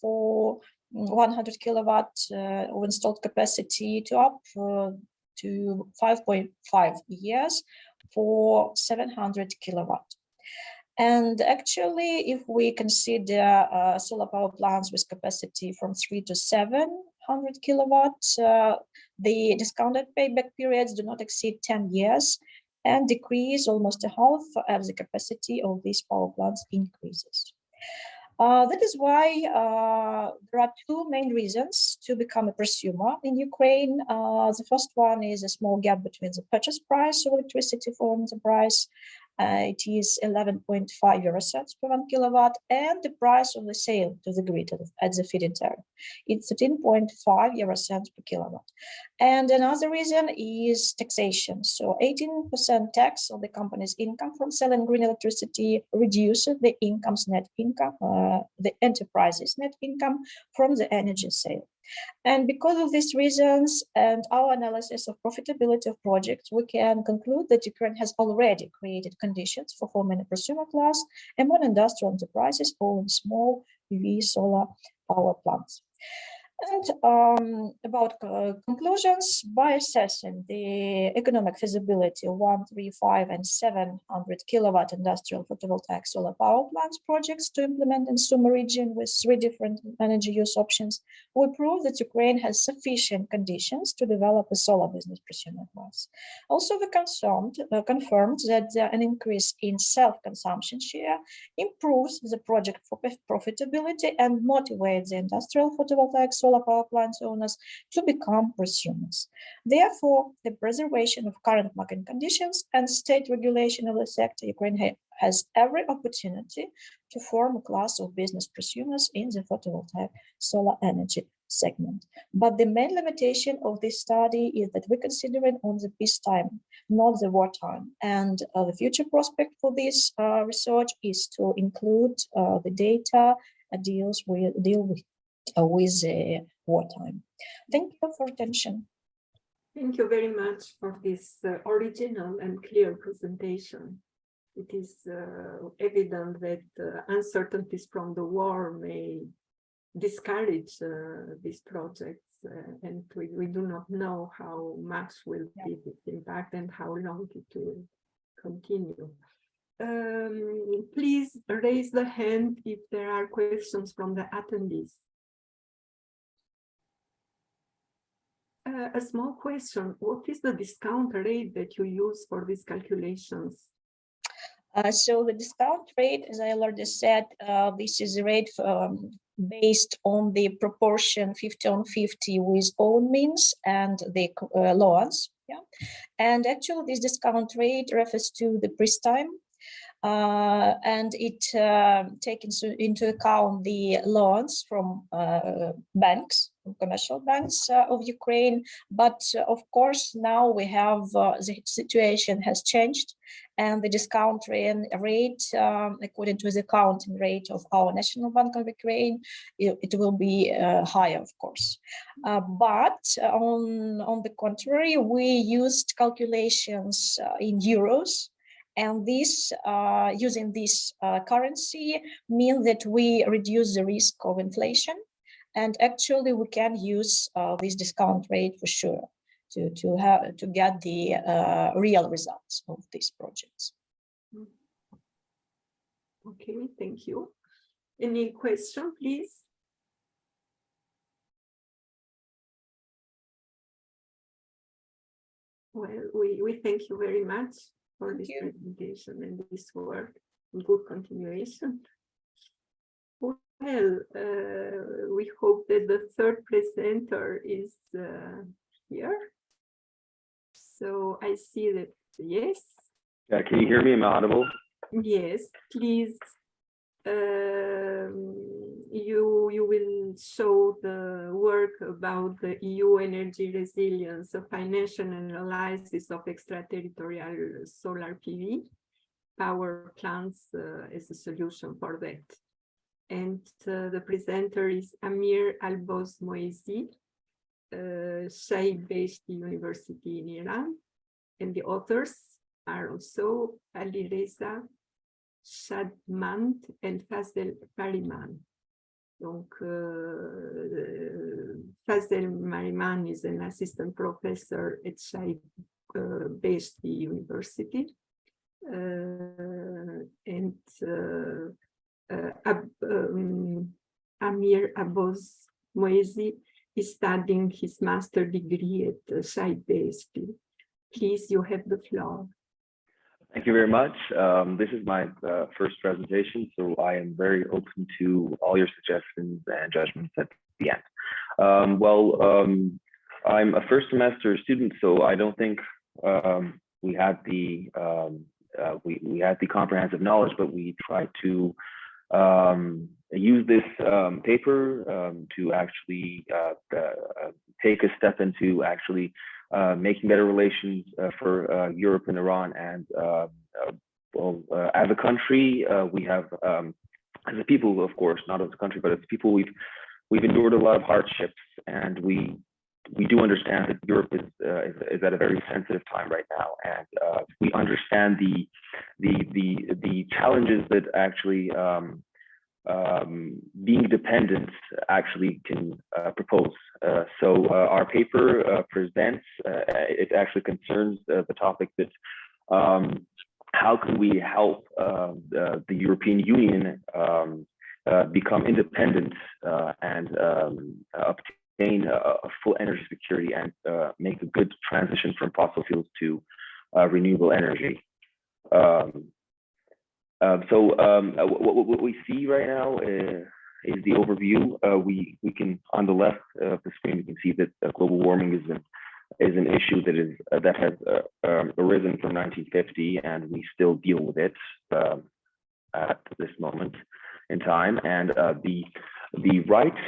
for 100 kilowatt of installed capacity to up to 5.5 years for 700 kilowatt. And actually, if we consider solar power plants with capacity from 3 to 700 kilowatts, the discounted payback periods do not exceed 10 years and decrease almost a half as the capacity of these power plants increases. That is why there are 2 main reasons to become a prosumer in Ukraine. The first one is a small gap between the purchase price of electricity for enterprise. It is 11.5 euro cents per 1 kilowatt, and the price of the sale to the grid at the feed-in tariff. It's 13.5 euro cents per kilowatt. And another reason is taxation. So 18% tax on the company's income from selling green electricity reduces the income's net income, the enterprise's net income from the energy sale. And because of these reasons and our analysis of profitability of projects, we can conclude that Ukraine has already created conditions for forming a prosumer class among industrial enterprises owning small PV solar power plants. And about conclusions, by assessing the economic feasibility of 1, 3, 5, and 700 kilowatt industrial photovoltaic solar power plants projects to implement in Sumy region with 3 different energy use options, we prove that Ukraine has sufficient conditions to develop a solar business prosumer class. Also, we confirmed that an increase in self-consumption share improves the project profitability and motivates the industrial photovoltaic solar power plant owners to become prosumers. Therefore, the preservation of current market conditions and state regulation of the sector, Ukraine has every opportunity to form a class of business prosumers in the photovoltaic solar energy segment. But the main limitation of this study is that we're considering on the peacetime, not the wartime. And the future prospect for this research is to include the data deal with wartime. Thank you for attention. Thank you very much for this original and clear presentation. It is evident that uncertainties from the war may discourage these projects, and we do not know how much will be the impact and how long it will continue. Please raise the hand if there are questions from the attendees. A small question, what is the discount rate that you use for these calculations? So the discount rate, as I already said, this is a rate based on the proportion 50-on-50 with own means and the loans. Yeah, and actually this discount rate refers to the pre-time, and it takes into account the loans from banks, commercial banks of Ukraine. But of course, now we have the situation has changed, and the discount rate, according to the accounting rate of our National Bank of Ukraine, it will be higher, of course. But on the contrary, we used calculations in euros. And this, using this currency, means that we reduce the risk of inflation. And actually, we can use this discount rate for sure to get the real results of these projects. Okay, thank you. Any question, please? Well, we thank you very much for this presentation and this work. Good continuation. Well, we hope that the third presenter is here. So I see that, yes. Yeah, can you hear me? Am I audible? Yes, please. You will show the work about the EU energy resilience, a financial analysis of extraterritorial solar PV power plants as a solution for that. And the presenter is Amir Alborz Moezi, Shahid Beheshti University in Iran, and the authors are also Alireza Shadmand and Fazel Mariman. Donc, Fazel Mariman is an assistant professor at Shahid Beheshti University, and Amir Alborz Moezi is studying his master degree at Shahid Beheshti. Please, you have the floor. Thank you very much. This is my first presentation, so I am very open to all your suggestions and judgments at the end. I'm a first semester student, so I don't think we had the comprehensive knowledge, but we tried to use this paper to actually take a step into actually making better relations for Europe and Iran. And as a country, we have, as a people, of course, not as a country, but as people, we've endured a lot of hardships, and we do understand that Europe is at a very sensitive time right now, and we understand the challenges that actually being dependent actually can propose. So our paper presents, it actually concerns the topic that how can we help the European Union become independent and obtain a full energy security and make a good transition from fossil fuels to renewable energy. What we see right now is the overview. We can, on the left of the screen, we can see that global warming is an issue that has arisen from 1950, and we still deal with it at this moment in time. And the right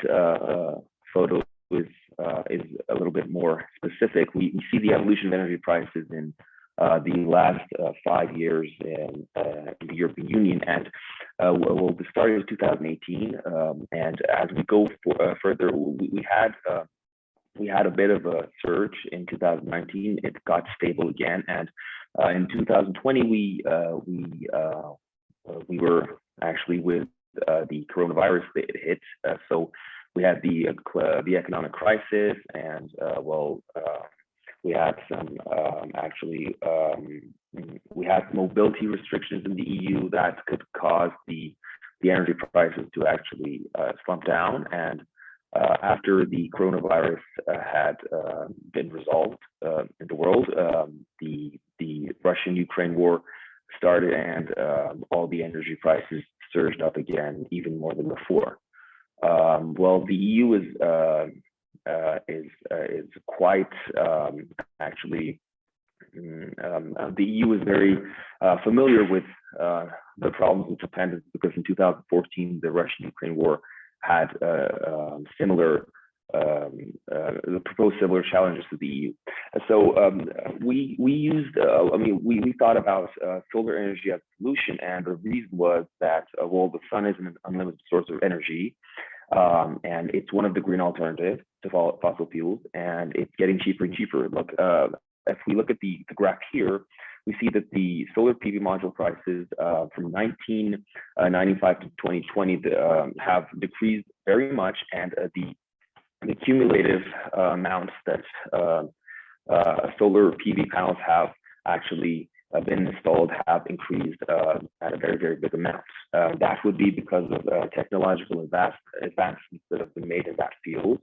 photo is a little bit more specific. We see the evolution of energy prices in the last 5 years in the European Union, and well, we started in 2018, and as we go further, we had a bit of a surge in 2019. It got stable again, and in 2020 we were actually with the coronavirus that hit. So we had the economic crisis, and we had some we had mobility restrictions in the EU that could cause the energy prices to actually slump down. And after the coronavirus had been resolved in the world, the Russian-Ukraine war started, and all the energy prices surged up again, even more than before. Well, the EU is quite actually. The EU is very familiar with the problems with dependence, because in 2014 the Russian-Ukraine war had similar challenges to the EU. So we used, we thought about solar energy as a solution, and the reason was that the sun is an unlimited source of energy, and it's one of the green alternatives to fossil fuels, and it's getting cheaper and cheaper. Look, if we look at the graph here, we see that the solar PV module prices from 1995 to 2020 have decreased very much, and the cumulative amounts that solar PV panels have actually been installed have increased at a very, very big amount. That would be because of technological advancements that have been made in that field.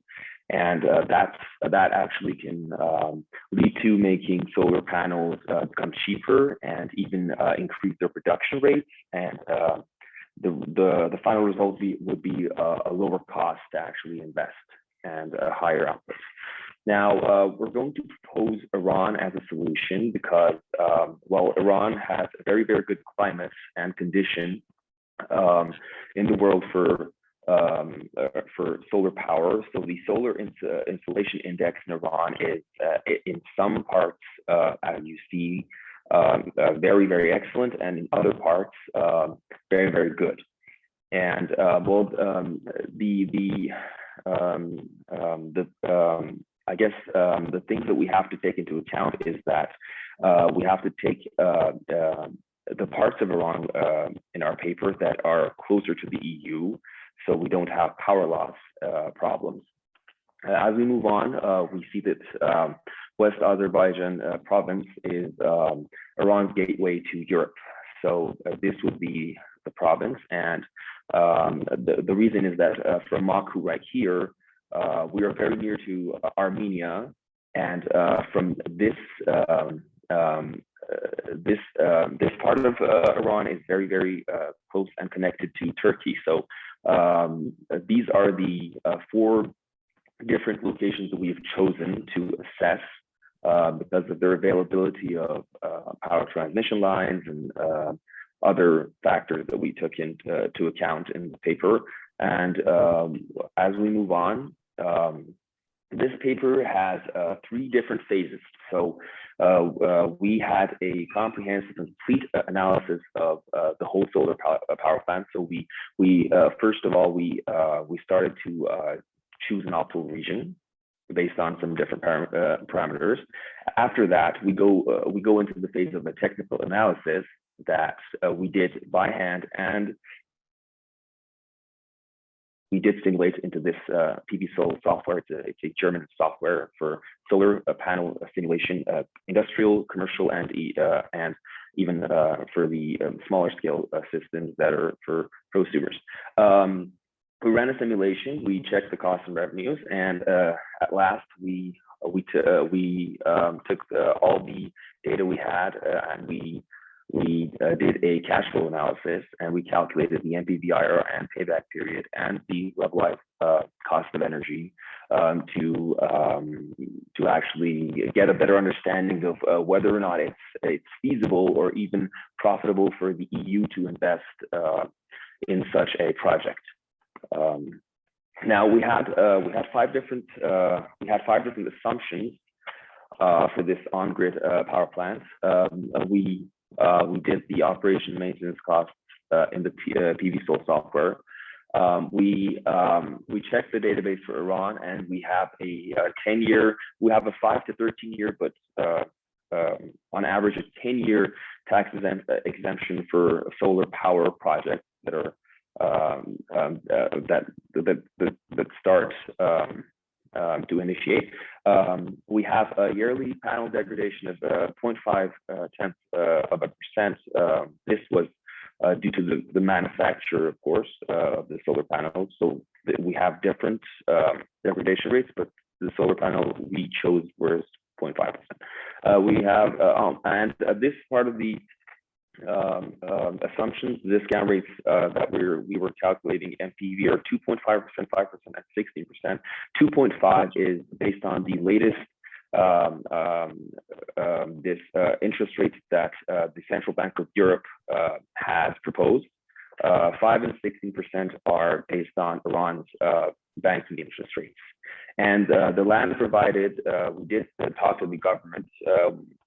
And that actually can lead to making solar panels become cheaper and even increase their production rates. And the final result would be a lower cost to actually invest and a higher output. Now, we're going to propose Iran as a solution because, Iran has a very, very good climate and condition in the world for solar power. So the solar installation index in Iran is in some parts, as you see, very, very excellent, and in other parts, very, very good. And the things that we have to take into account is that we have to take the parts of Iran in our paper that are closer to the EU, so we don't have power loss problems. As we move on, we see that West Azerbaijan province is Iran's gateway to Europe. So this would be the province, and the reason is that from Baku right here, we are very near to Armenia, and from this part of Iran is very, very close and connected to Turkey. So these are the 4 different locations that we have chosen to assess because of their availability of power transmission lines and other factors that we took into account in the paper. And as we move on, this paper has 3 different phases. So we had a comprehensive, complete analysis of the whole solar power plant. So we first of all, we started to choose an optimal region based on some different parameters. After that, we go into the phase of a technical analysis that we did by hand, and we did simulate into this PV Sol software. It's a German software for solar panel simulation, industrial, commercial, and even for the smaller scale systems that are for prosumers. We ran a simulation. We checked the costs and revenues, and at last we took all the data we had, and we did a cash flow analysis, and we calculated the NPV, IRR, and payback period, and the levelized cost of energy to actually get a better understanding of whether or not it's feasible or even profitable for the EU to invest in such a project. Now we had 5 different assumptions for this on-grid power plant. We did the operation maintenance costs in the PV Sol software. We checked the database for Iran, and we have a 10-year. We have a 5 to 13-year, but on average a 10-year tax exemption for solar power projects that are start to initiate. We have a yearly panel degradation of 0.5%. This was due to the manufacture, of course, of the solar panels. So we have different degradation rates, but the solar panel we chose was 0.5%. We have, and this part of the assumptions, the discount rates that we were calculating MPV are 2.5%, 5%, and 16%. 2.5 is based on the latest interest rate that the Central Bank of Europe has proposed. 5 and 16% are based on Iran's banking interest rates. And the land provided, we did talk to the government.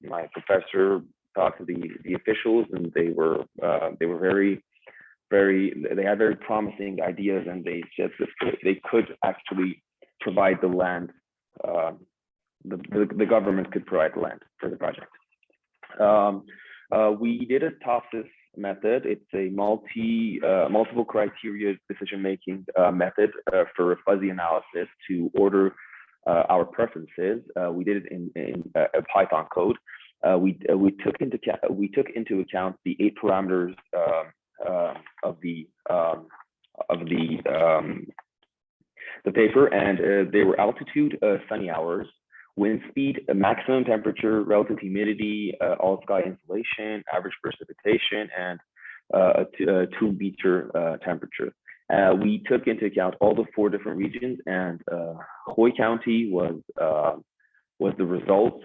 My professor talked to the officials, and they were very, they had very promising ideas, and they could actually provide the land. The government could provide the land for the project. We did a TOPSIS method. It's a multiple criteria decision-making method for a fuzzy analysis to order our preferences. We did it in a Python code. We took into account the 8 parameters of the paper, and they were altitude, sunny hours, wind speed, maximum temperature, relative humidity, all sky insolation, average precipitation, and a 2-meter temperature. We took into account all the 4 different regions, and Hoy County was the result.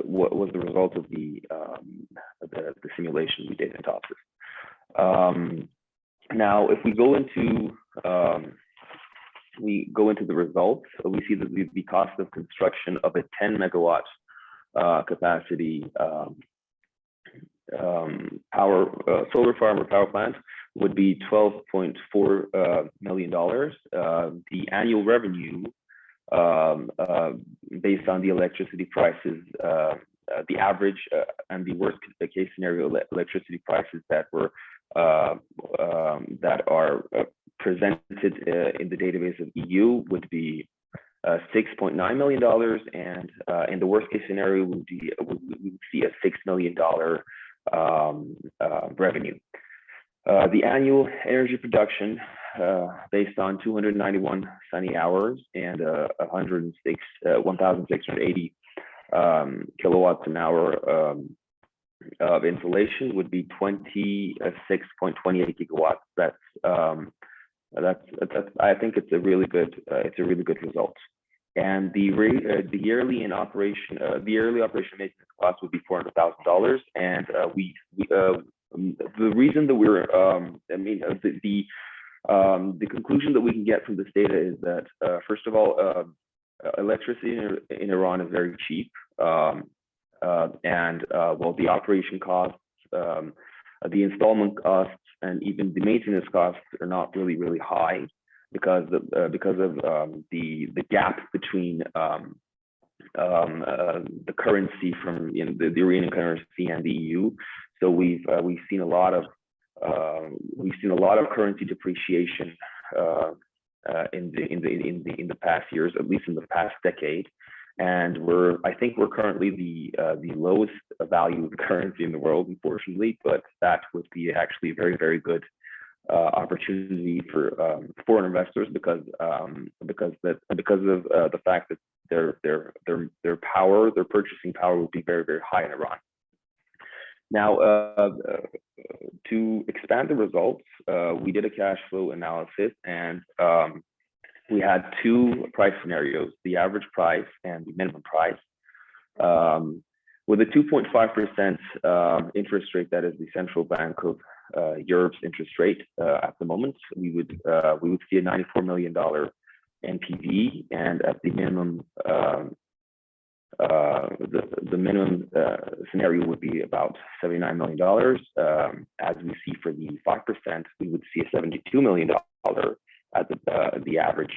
Was the result of the simulation we did in TOPSIS. Now, if we go into the results, we see that the cost of construction of a 10 megawatt capacity solar farm or power plant would be $12.4 million. The annual revenue, based on the electricity prices, the average and the worst case scenario electricity prices that are presented in the database of EU would be $6.9 million, and in the worst case scenario, we would see a $6 million revenue. The annual energy production, based on 291 sunny hours and 1,680 kilowatts an hour of insolation, would be 26.28 gigawatts. I think it's a really good result. And the yearly operation maintenance cost would be $400,000. And the reason that we're the conclusion that we can get from this data is that first of all, electricity in Iran is very cheap, and the operation costs, the installment costs, and even the maintenance costs are not really high because of the gap between the currency from the Iranian currency and the EU. So we've seen a lot of currency depreciation in the past years, at least in the past decade. And I think we're currently the lowest value of the currency in the world, unfortunately. But that would be actually a very good opportunity for foreign investors because of the fact that their purchasing power would be very high in Iran. Now, to expand the results, we did a cash flow analysis, and we had 2 price scenarios: the average price and the minimum price. With a 2.5% interest rate, that is the Central Bank of Europe's interest rate at the moment, we would see a $94 million NPV, and at the minimum, the minimum scenario would be about $79 million. As we see for the 5%, we would see a $72 million at the average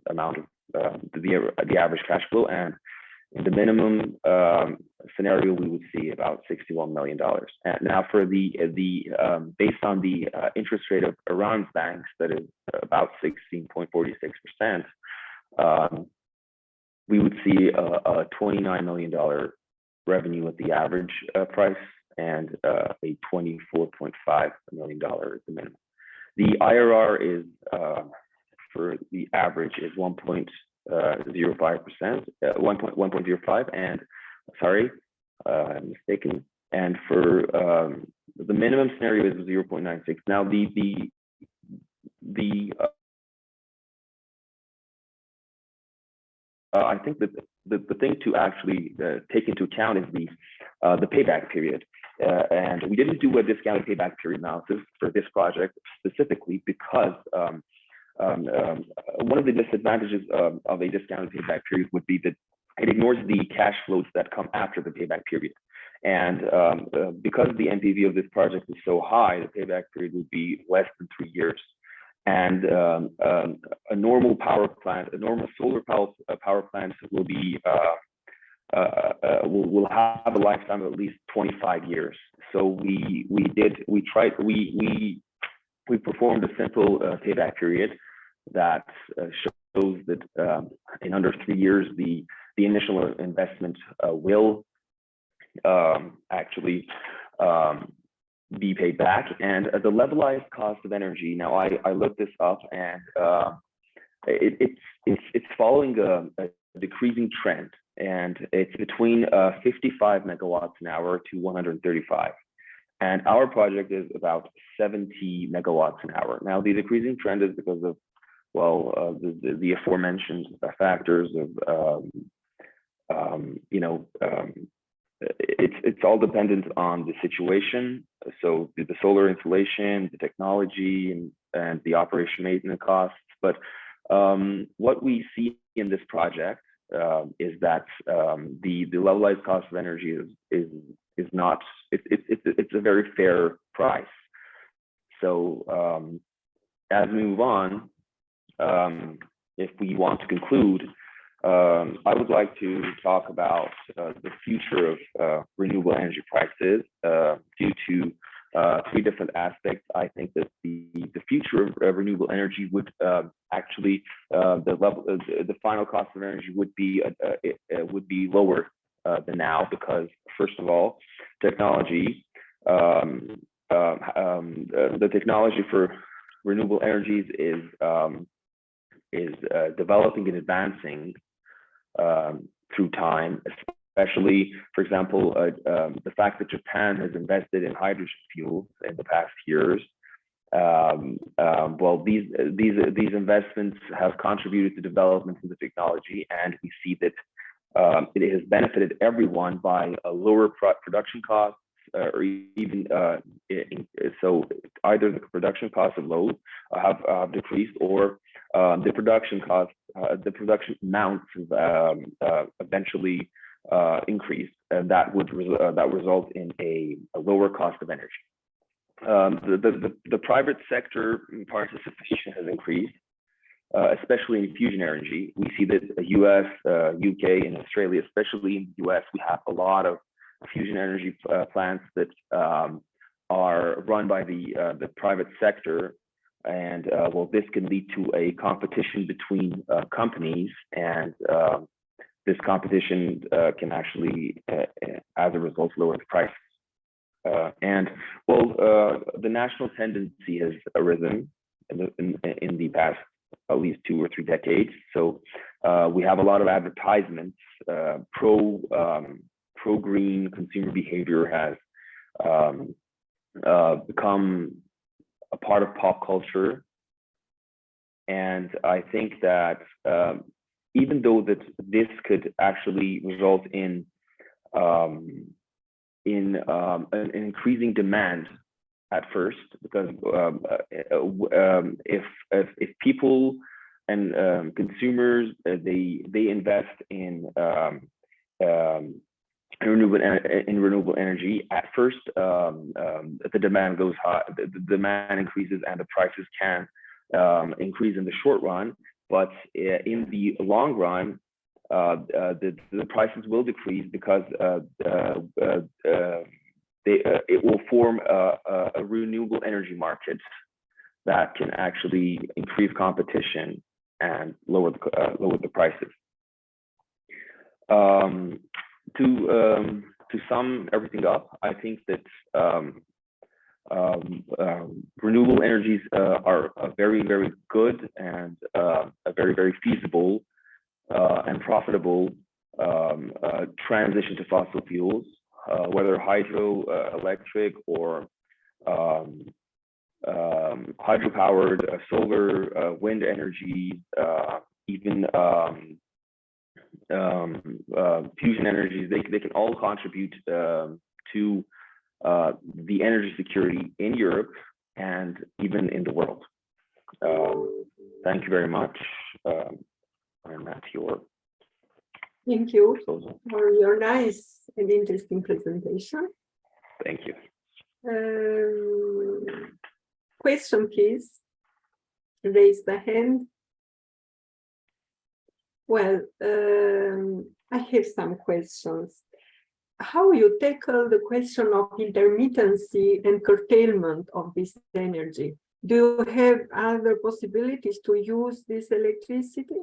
amount of the average cash flow, and in the minimum scenario, we would see about $61 million. And now for the based on the interest rate of Iran's banks, that is about 16.46%, we would see a $29 million revenue at the average price and a $24.5 million at the minimum. The IRR is for the average is 1.05%, 1.05, and sorry, I'm mistaken. And for the minimum scenario is 0.96. Now I think that the thing to actually take into account is the payback period. And we didn't do a discounted payback period analysis for this project specifically because one of the disadvantages of a discounted payback period would be that it ignores the cash flows that come after the payback period. And because the NPV of this project is so high, the payback period would be less than 3 years. And a normal power plant, a normal solar power plant will be will have a lifetime of at least 25 years. So we performed a simple payback period that shows that in under 3 years the initial investment will actually be paid back. And the levelized cost of energy. Now I looked this up, and it's following a decreasing trend, and it's between 55 megawatts an hour to 135. And our project is about 70 megawatts an hour. Now the decreasing trend is because of, well, the aforementioned factors of, it's all dependent on the situation. So the solar installation, the technology, and the operation maintenance costs. But what we see in this project is that the levelized cost of energy is not, it's a very fair price. So as we move on, if we want to conclude, I would like to talk about the future of renewable energy prices due to 3 different aspects. I think that the future of renewable energy would actually the final cost of energy would be lower than now, because first of all, technology, the technology for renewable energies is developing and advancing through time, especially, for example, the fact that Japan has invested in hydrogen fuels in the past years. Well, these investments have contributed to developments in the technology, and we see that it has benefited everyone by a lower production costs, or even so either the production costs of loads have decreased, or the production costs, the production amounts eventually increased, and that would result in a lower cost of energy. The private sector participation has increased, especially in fusion energy. We see that the US, UK, and Australia, especially in the US, we have a lot of fusion energy plants that are run by the private sector, and well, this can lead to a competition between companies, and this competition can actually, as a result, lower the price. And well, the national tendency has arisen in the past at least 2 or 3 decades. So we have a lot of advertisements, pro-green consumer behavior has become a part of pop culture. And I think that even though that this could actually result in an increasing demand at first, because if people and consumers they invest in renewable energy, at first the demand goes high, the demand increases, and the prices can increase in the short run. But in the long run, the prices will decrease because it will form a renewable energy market that can actually increase competition and lower the prices. To sum everything up, I think that renewable energies are a very, very good and a very, very feasible and profitable transition to fossil fuels, whether hydro, electric, or hydropowered, solar, wind energy, even fusion energies. They can all contribute to the energy security in Europe and even in the world. Thank you very much. And that's your Thank you proposal. for your nice and interesting presentation. Thank you. Question, please. Raise the hand. Well, I have some questions. How you tackle the question of intermittency and curtailment of this energy? Do you have other possibilities to use this electricity?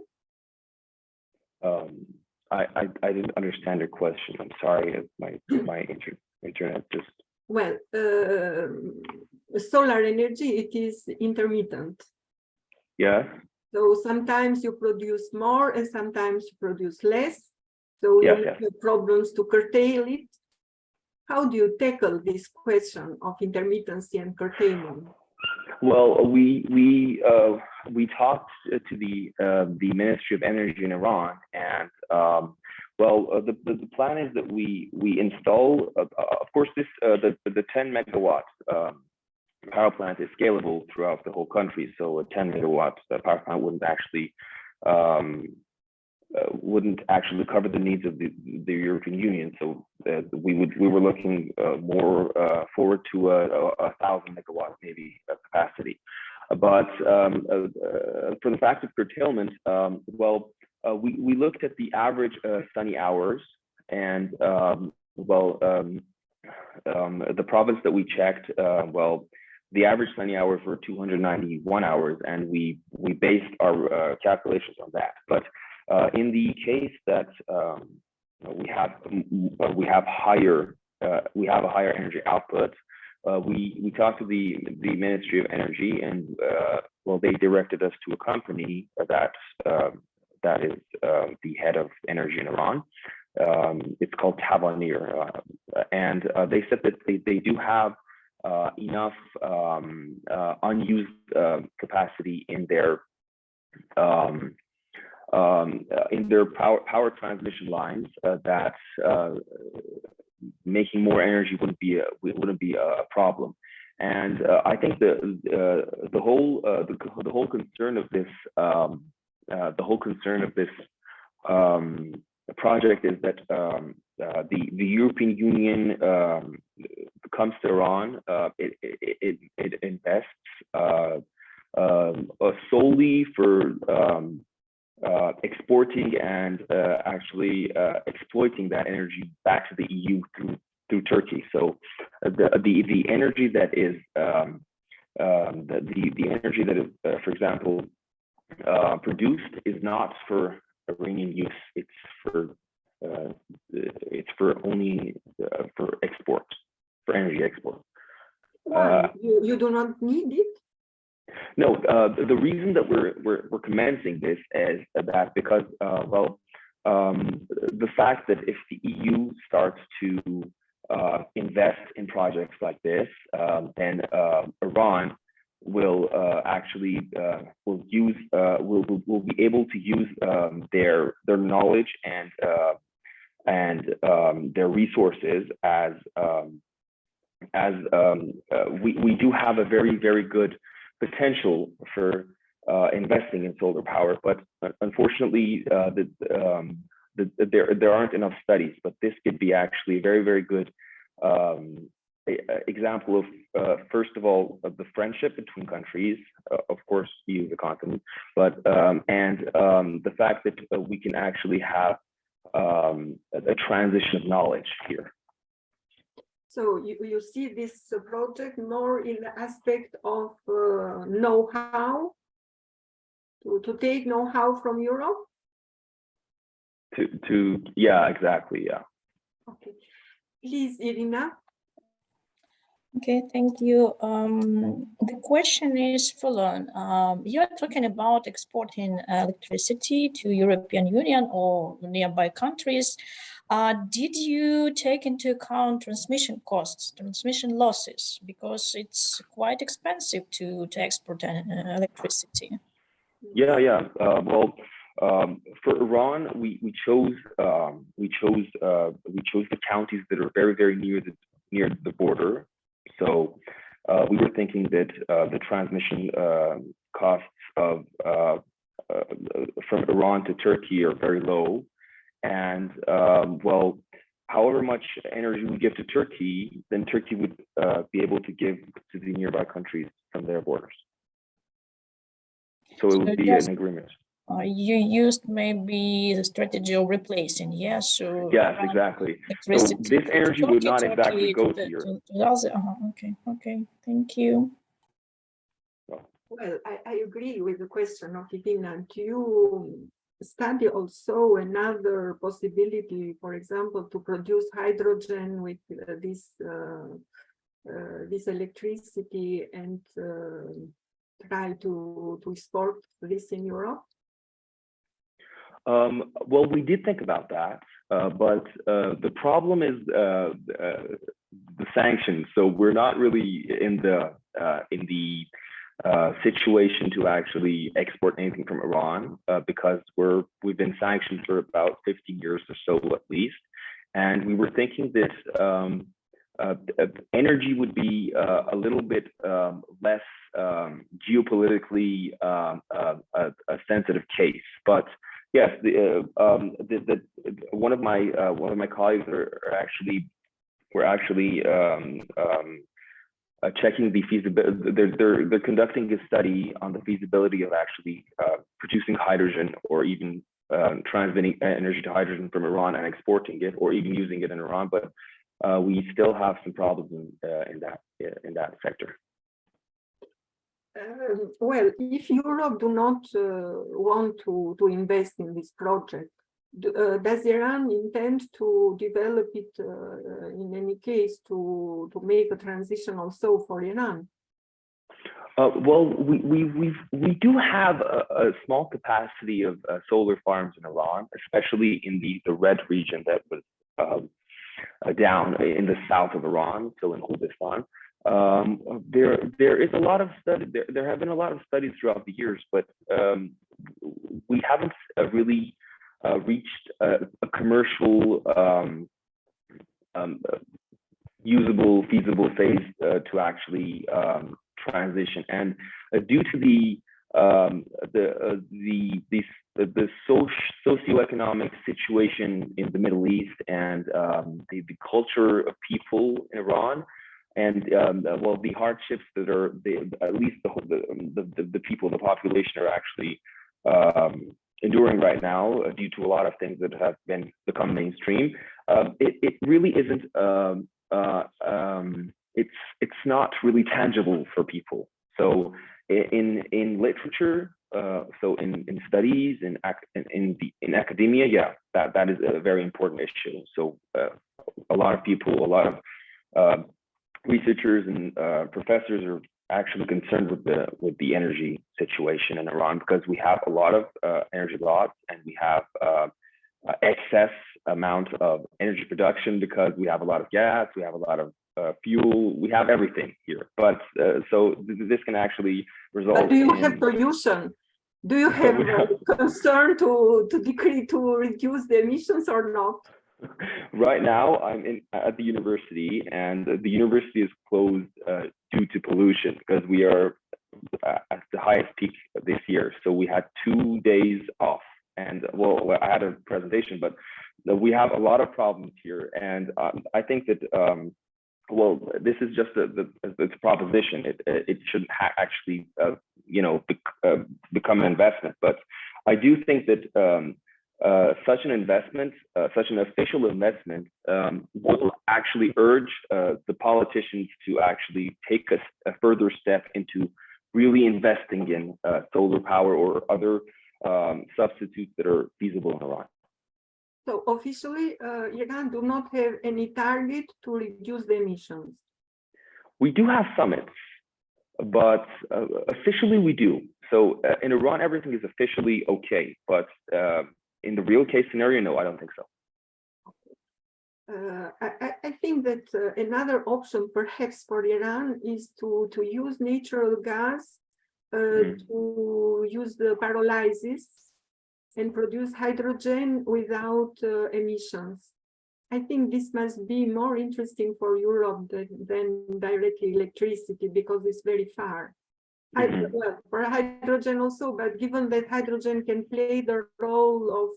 I didn't understand your question. I'm sorry. My internet just. Well, solar energy, it is intermittent. Yeah. So sometimes you produce more and sometimes you produce less. So you have problems to curtail it. How do you tackle this question of intermittency and curtailment? Well, we talked to the Ministry of Energy in Iran, and the plan is that we install. Of course, this the 10 megawatt power plant is scalable throughout the whole country. So a 10 megawatt power plant wouldn't actually cover the needs of the European Union. So we were looking more forward to 1,000 megawatts maybe capacity. But for the fact of curtailment, we looked at the average sunny hours, and the province that we checked, the average sunny hours were 291 hours, and we based our calculations on that. But in the case that we have a higher energy output, we talked to the Ministry of Energy, and they directed us to a company that is the head of energy in Iran. It's called Tavanir, and they said that they do have enough unused capacity in their power transmission lines that making more energy wouldn't be a problem. And I think the whole concern of this project is that the European Union comes to Iran. It invests solely for exporting and actually exploiting that energy back to the EU through Turkey. So the energy that is for example, produced is not for Iranian use. It's for only for export, for energy export. Why? You do not need it? No, the reason that we're commencing this is that because the fact that if the EU starts to invest in projects like this, then Iran will actually will be able to use their knowledge and their resources as we do have a very, very good potential for investing in solar power, but unfortunately there aren't enough studies. But this could be actually a very, very good example of, first of all, the friendship between countries, of course, EU the continent, but the fact that we can actually have a transition of knowledge here. So you see this project more in the aspect of know-how, to take know-how from Europe? Yeah, exactly, yeah. Okay. Please, Iryna. Okay, thank you. The question is following. You're talking about exporting electricity to European Union or nearby countries. Did you take into account transmission costs, transmission losses? Because it's quite expensive to export electricity. Yeah. Well, for Iran, we chose the counties that are very near the border. So we were thinking that the transmission costs of from Iran to Turkey are very low, and well, however much energy we give to Turkey, then Turkey would be able to give to the nearby countries from their borders. So it would be an agreement. You used maybe the strategy of replacing, yes? So yes, exactly. So this energy would not exactly go to Europe. Okay, thank you. Well, I agree with the question of Iryna. Do you study also another possibility, for example, to produce hydrogen with this electricity and try to export this in Europe? Well, we did think about that, but the problem is the sanctions. So we're not really in the situation to actually export anything from Iran because we've been sanctioned for about 15 years or so at least, and we were thinking that energy would be a little bit less geopolitically a sensitive case, but. Yes, one of my colleagues were actually checking the feasibility. They're conducting a study on the feasibility of actually producing hydrogen or even transmitting energy to hydrogen from Iran and exporting it, or even using it in Iran. But we still have some problems in that sector. Well, if Europe do not want to invest in this project, does Iran intend to develop it in any case to make a transition also for Iran? Well, we do have a small capacity of solar farms in Iran, especially in the red region that was down in the south of Iran, so in Kurdistan. There is a lot of there have been a lot of studies throughout the years, but we haven't really reached a commercial usable, feasible phase to actually transition. And due to the socioeconomic situation in the Middle East and the culture of people in Iran, and well, the hardships that are at least the people, the population are actually enduring right now due to a lot of things that have become mainstream. It really isn't. It's not really tangible for people. So in literature, so in studies, in academia, yeah, that is a very important issue. So a lot of people, a lot of researchers and professors are actually concerned with the energy situation in Iran, because we have a lot of energy loss, and we have excess amount of energy production because we have a lot of gas, we have a lot of fuel, we have everything here. But so this can actually result. But do you have pollution? Do you have concern to reduce the emissions or not? Right now, I'm at the university, and the university is closed due to pollution because we are at the highest peak this year. So we had 2 days off, and well, I had a presentation, but we have a lot of problems here, and I think that well, this is just it's a proposition. It shouldn't actually, become an investment. But I do think that such an investment, such an official investment, will actually urge the politicians to actually take a further step into really investing in solar power or other substitutes that are feasible in Iran. So officially, Iran do not have any target to reduce the emissions. We do have summits, but officially we do. So in Iran, everything is officially okay, but in the real case scenario, no, I don't think so. I think that another option perhaps for Iran is to use natural gas, to use the pyrolysis and produce hydrogen without emissions. I think this must be more interesting for Europe than directly electricity because it's very far. Well, for hydrogen also, but given that hydrogen can play the role of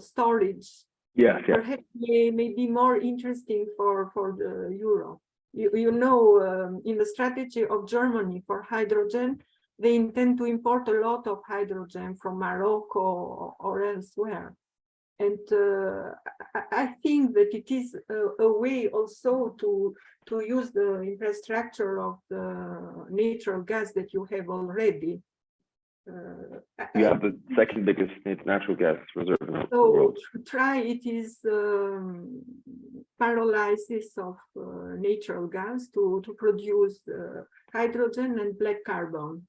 storage, perhaps may be more interesting for the Europe. In the strategy of Germany for hydrogen, they intend to import a lot of hydrogen from Morocco or elsewhere. And I think that it is a way also to use the infrastructure of the natural gas that you have already. You have the second biggest natural gas reserve in the So world. try it is pyrolysis of natural gas to produce hydrogen and black carbon.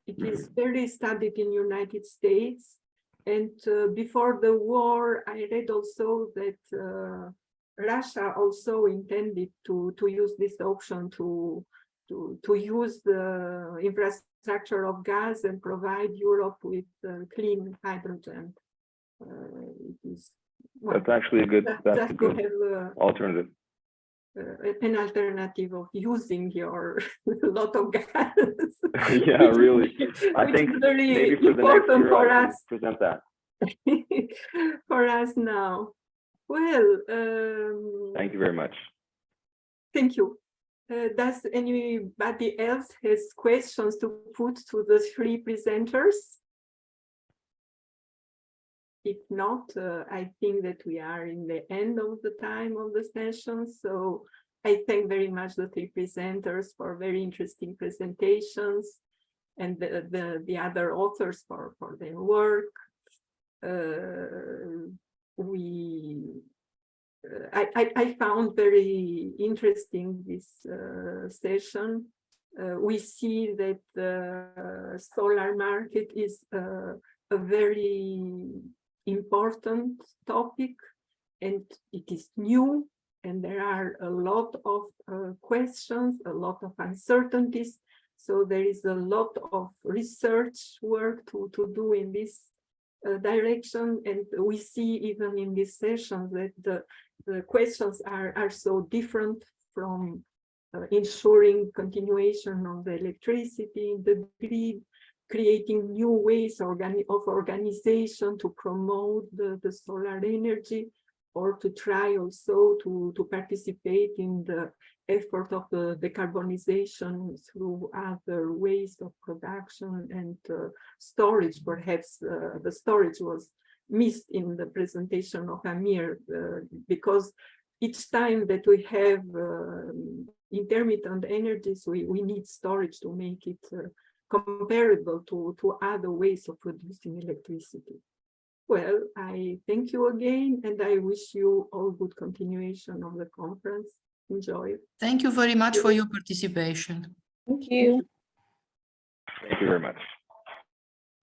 It is very studied in United States. And before the war, I read also that Russia also intended to use this option to use the infrastructure of gas and provide Europe with clean hydrogen. That's actually a good, alternative. An alternative of using your lot of gas. Yeah, really. I think very maybe for the next year for I us. present that. For us now. Well, thank you very much. Thank you. Does anybody else has questions to put to the three presenters? If not, I think that we are in the end of the time of the session. So I thank very much the three presenters for very interesting presentations and the other authors for their work. I found very interesting this session. We see that the solar market is a very important topic, and it is new, and there are a lot of questions, a lot of uncertainties. So there is a lot of research work to do in this direction, and we see even in this session that the questions are so different, from ensuring continuation of the electricity in the grid, creating new ways of organization to promote the solar energy, or to try also to participate in the effort of the decarbonization through other ways of production and storage. Perhaps the storage was missed in the presentation of Amir, because each time that we have intermittent energies, we need storage to make it comparable to other ways of producing electricity. Well, I thank you again, and I wish you all good continuation of the conference. Enjoy. Thank you very much for your participation. Thank you. Thank you very much.